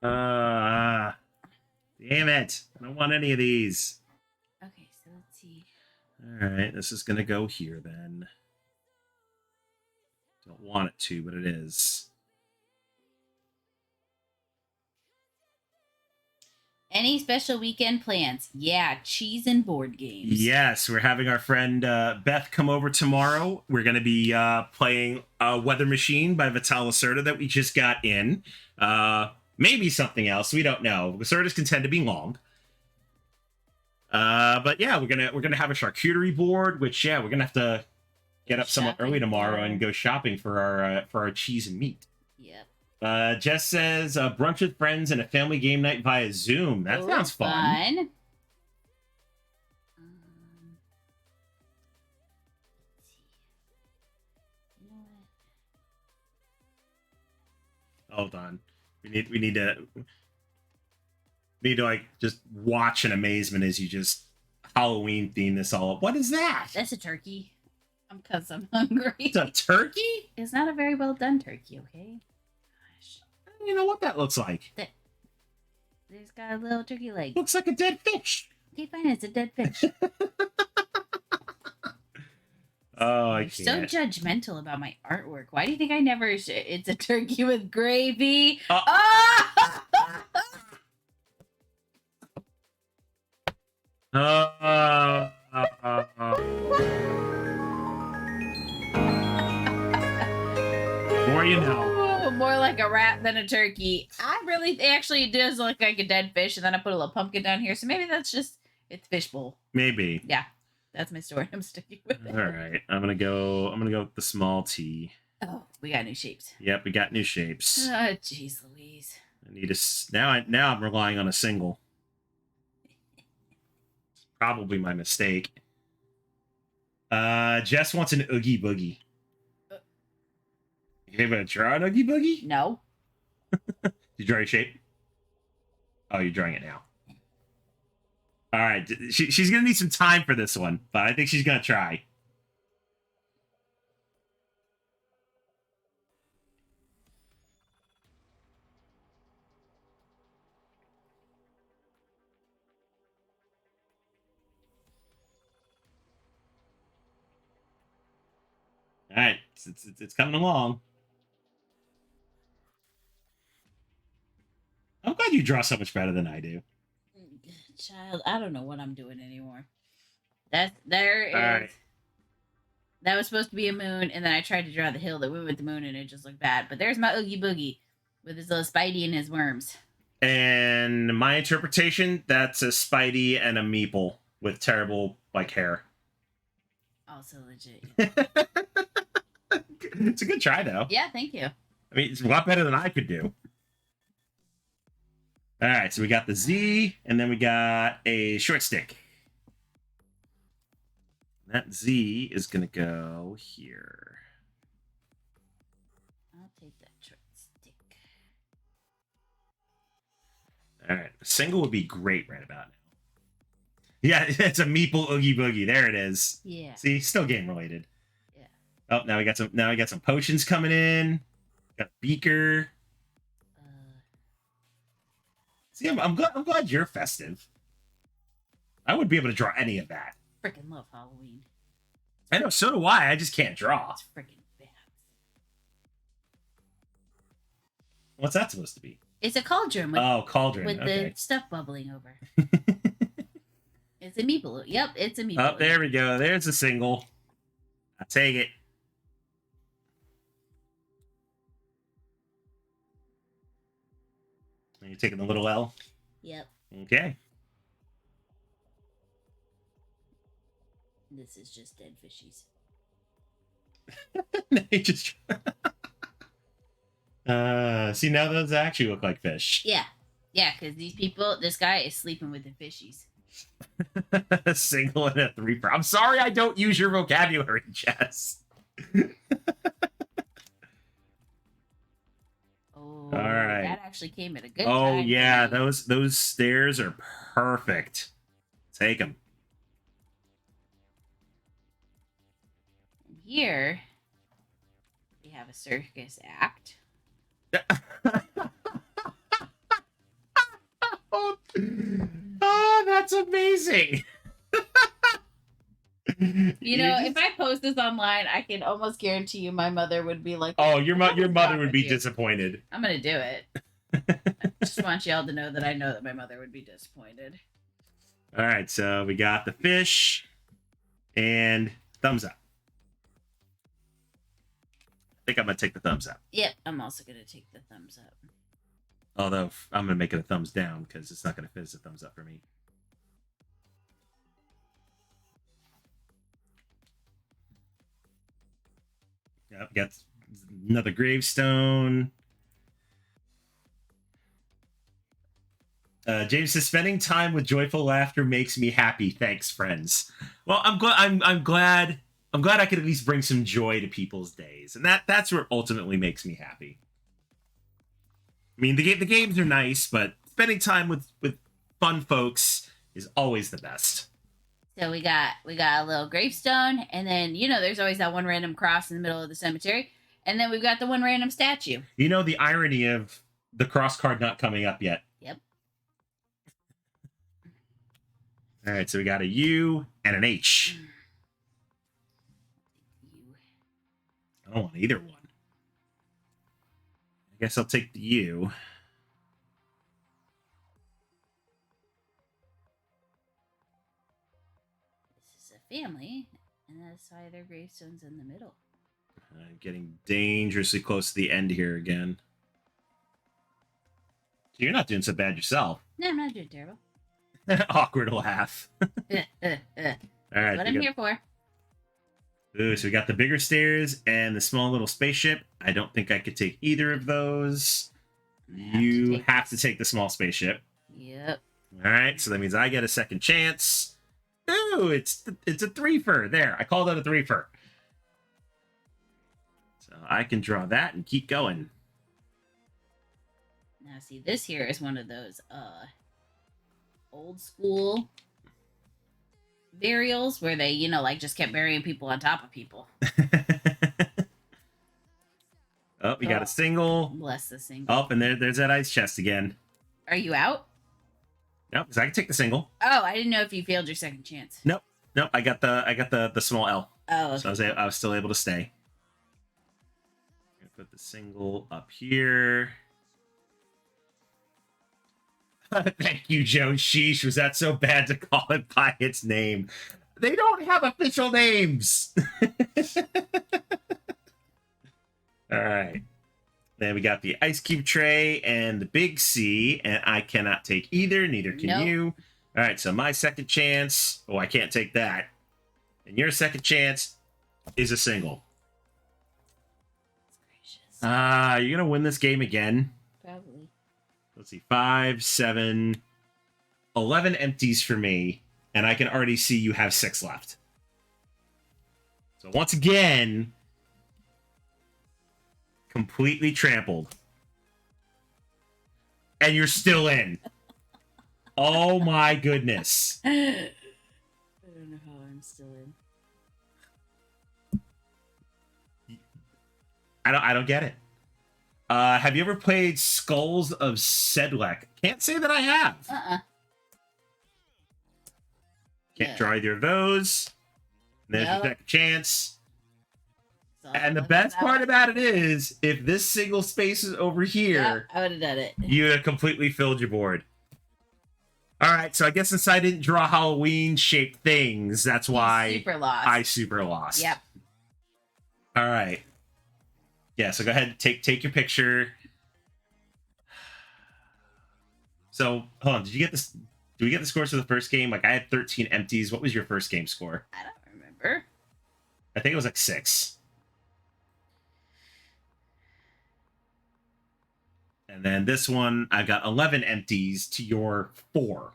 Damn it. I don't want any of these. Okay, so let's see. All right, this is going to go here then. Don't want it to, but it is. Any special weekend plans? Yeah, cheese and board games. Yes, we're having our friend Beth come over tomorrow. We're going to be playing Weather Machine by Vital Lacerda that we just got in. Maybe something else. We don't know. Lacerdas can tend to be long. But yeah, we're gonna have a charcuterie board, which we're gonna have to get up somewhat early tomorrow and go shopping for our cheese and meat. Yep. Jess says brunch with friends and a family game night via Zoom. That sounds fun. Hold on. We need to like just watch in amazement as you just Halloween theme this all up. What is that? That's a turkey. Because I'm hungry. It's a turkey? It's not a very well done turkey, okay? Gosh. I don't even know what that looks like. There's got a little turkey leg. Looks like a dead fish. Okay, fine. It's a dead fish. Oh, I You're can't. so judgmental about my artwork. Why do you think I never? It's a turkey with gravy. More you know. More like a rat than a turkey. It actually does look like a dead fish, and then I put a little pumpkin down here, so maybe that's just it's fishbowl. Maybe. Yeah, that's my story. I'm sticking with it. All right, I'm gonna go with the small T. Oh, we got new shapes. Yep, we got new shapes. Oh, jeez, Louise. I need now I'm relying on a single. probably my mistake. Jess wants an Oogie Boogie. You able to draw an Oogie Boogie? No. You draw your shape? Oh, you're drawing it now. All right. She's going to need some time for this one, but I think she's going to try. All right. It's coming along. I'm glad you draw so much better than I do. Child, I don't know what I'm doing anymore. There is. All right. That was supposed to be a moon, and then I tried to draw the hill that went with the moon, and it just looked bad. But there's my Oogie Boogie with his little Spidey and his worms. And my interpretation, that's a Spidey and a Meeple with terrible, like, hair. Also legit. It's a good try, though. Yeah, thank you. I mean, it's a lot better than I could do. All right, so we got the Z, and then we got a short stick. That Z is going to go here. I'll take that short stick. All right, a single would be great right about now. Yeah, it's a Meeple Oogie Boogie. There it is. Yeah. See, still game related. Yeah. Oh, now we got some potions coming in. Got a beaker. See, I'm glad you're festive. I wouldn't be able to draw any of that. Freaking love Halloween. I know, so do I. I just can't draw. It's freaking bad. What's that supposed to be? It's a cauldron with, cauldron. with Okay. the stuff bubbling over. It's a meeple. Yep, it's a meeple. Oh, there we go. There's a single. I'll take it. You're taking the little L? Yep. Okay. This is just dead fishies. They just... see, now those actually look like fish. Yeah. Yeah, because this guy is sleeping with the fishies. A single and a 3. I'm sorry I don't use your vocabulary, Jess. Oh, all right. That actually came at a good Oh, time. yeah, those stairs are perfect. Take them. And here, we have a circus act. Oh, that's amazing. You know, if I post this online, I can almost guarantee you my mother would be like, Oh, your "What is mother wrong would with be you?" disappointed. I'm going to do it. I just want y'all to know that my mother would be disappointed. All right, so we got the fish and thumbs up. I think I'm going to take the thumbs up. Yep, I'm also going to take the thumbs up. Although I'm going to make it a thumbs down because it's not going to fit as a thumbs up for me. Yep, got another gravestone. James says, spending time with joyful laughter makes me happy. Thanks, friends. Well, I'm glad I could at least bring some joy to people's days, and that's what ultimately makes me happy. I mean, the games are nice, but spending time with fun folks is always the best. So we got a little gravestone, and then there's always that one random cross in the middle of the cemetery, and then we've got the one random statue. You know the irony of the cross card not coming up yet. Yep. All right, so we got a U and an H. I don't want either one. I guess I'll take the U. This is a family, and that's why their gravestone's in the middle. I'm getting dangerously close to the end here again. So you're not doing so bad yourself. No, I'm not doing terrible. Awkward laugh. All right. What I'm here for. Ooh, so we got the bigger stairs and the small little spaceship. I don't think I could take either of those. You have to take the small spaceship. Yep. All right, so that means I get a second chance. Ooh, it's a threefer. There, I called it a threefer. So I can draw that and keep going. Now, see, this here is one of those old school burials where they, like just kept burying people on top of people. Oh, we got a single. Bless the single. Oh, and there's that ice chest again. Are you out? Nope, because I can take the single. Oh, I didn't know if you failed your second chance. Nope. I got the small L. Oh, okay. So I was still able to stay. I'm gonna put the single up here. Thank you, Joe. Sheesh, was that so bad to call it by its name? They don't have official names. All right. Then we got the ice cube tray and the big C, and I cannot take either. Neither can you. All right, so my second chance. Oh, I can't take that. And your second chance is a single. You're going to win this game again. probably. Let's see. 5, 7, 11 empties for me, and I can already see you have 6 left. So once again, completely trampled. And you're still in. Oh my goodness. I don't know how I'm still in. I don't get it. Have you ever played Skulls of Sedlec? Can't say that I have. Can't draw either of those. And there's your second chance. And the best part about it is, if this single space is over here, I would have done it. you would have completely filled your board. All right, so I guess since I didn't draw Halloween-shaped things, that's why I super lost. Yep. All right. Yeah, so go ahead, take your picture. So, hold on, did you get this? Did we get the scores for the first game? Like, I had 13 empties. What was your first game score? I don't remember. I think it was like 6. And then this one, I got 11 empties to your 4.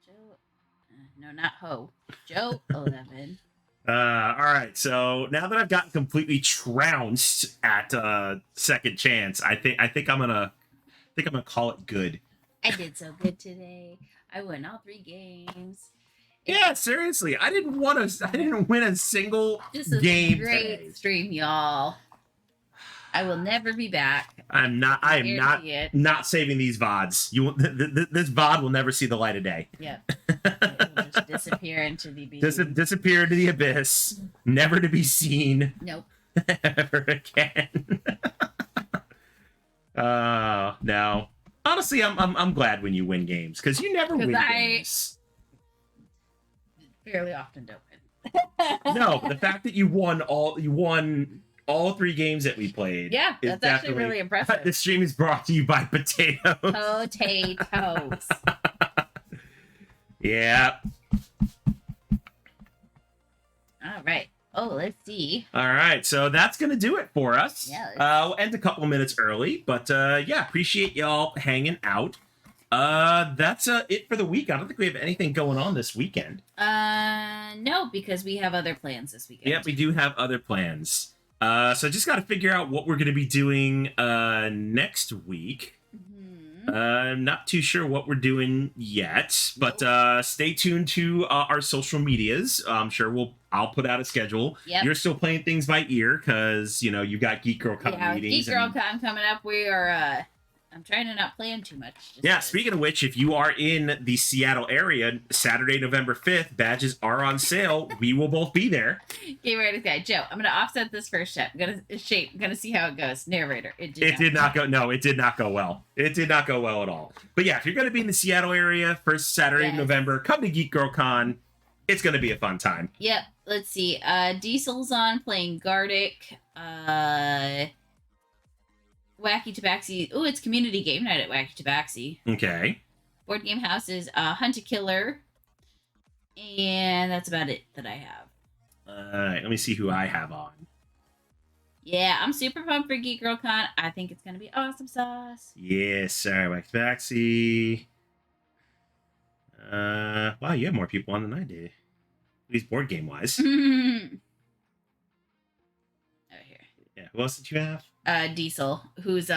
Joe, no, not Ho. Joe, 11. All right. So now that I've gotten completely trounced at second chance, I think I'm gonna call it good. I did so good today. I won all 3 games. Yeah, seriously, I didn't win a single game. Great today. stream, y'all. I will never be back. I am not saving these VODs. This VOD will never see the light of day. Yep. It will just disappear into the beam. Disappear into the abyss, never to be seen. Nope. Ever again. No. Honestly, I'm glad when you win games because you never win games. Fairly often don't win. No, the fact that you won all 3 games that we played. Yeah, that's actually really impressive. This stream is brought to you by potatoes. Potatoes. Yeah. All right. Oh, let's see. All right, so that's gonna do it for us. Yeah. We'll end a couple minutes early, but yeah, appreciate y'all hanging out. That's it for the week. I don't think we have anything going on this weekend. No, because we have other plans this weekend. Yep, we do have other plans. So I just got to figure out what we're going to be doing next week. I'm not too sure what we're doing yet, but stay tuned to our social medias. I'm sure I'll put out a schedule. Yep. You're still playing things by ear because you got Geek Girl Con meetings. Geek Girl Con coming up. We are. I'm trying to not plan too much. Yeah, speaking of which, if you are in the Seattle area, Saturday, November 5th, badges are on sale. We will both be there. Okay, ready, guy. Joe, I'm going to offset this first shot. I'm going to see how it goes. Narrator. It did not go well. It did not go well at all. But yeah, if you're going to be in the Seattle area, first Saturday of November, come to Geek Girl Con. It's going to be a fun time. Yep. Let's see. Diesel's on playing Gardic. Wacky Tabaxi. Oh, it's community game night at Wacky Tabaxi. Okay. Board Game House is Hunt a Killer. And that's about it that I have. Alright, let me see who I have on. Yeah, I'm super pumped for Geek Girl Con. I think it's going to be awesome sauce. Yes, alright, Wacky Tabaxi. Wow, you have more people on than I did. At least board game wise. Oh, here. Yeah. Who else did you have? Diesel, who's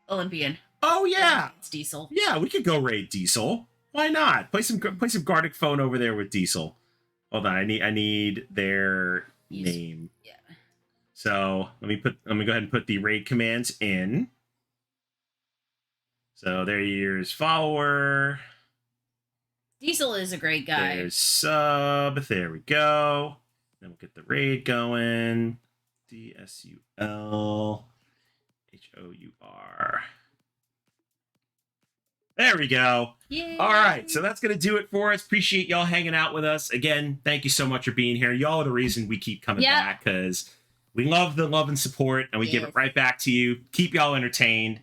Olympian. Oh yeah. It's Diesel. Yeah, we could go raid Diesel. Why not? Play some Gardic phone over there with Diesel. Hold on, I need their name. Yeah. So let me go ahead and put the raid commands in. So there's follower. Diesel is a great guy. There's sub. There we go. Then we'll get the raid going. DSULHOUR. There we go. Yay. All right, so that's going to do it for us. Appreciate y'all hanging out with us. Again, thank you so much for being here. Y'all are the reason we keep coming back, because we love the love and support, and we give it right back to you. Keep y'all entertained.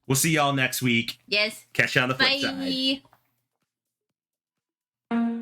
We'll see y'all next week. Yes. Catch you on the flip side. Bye.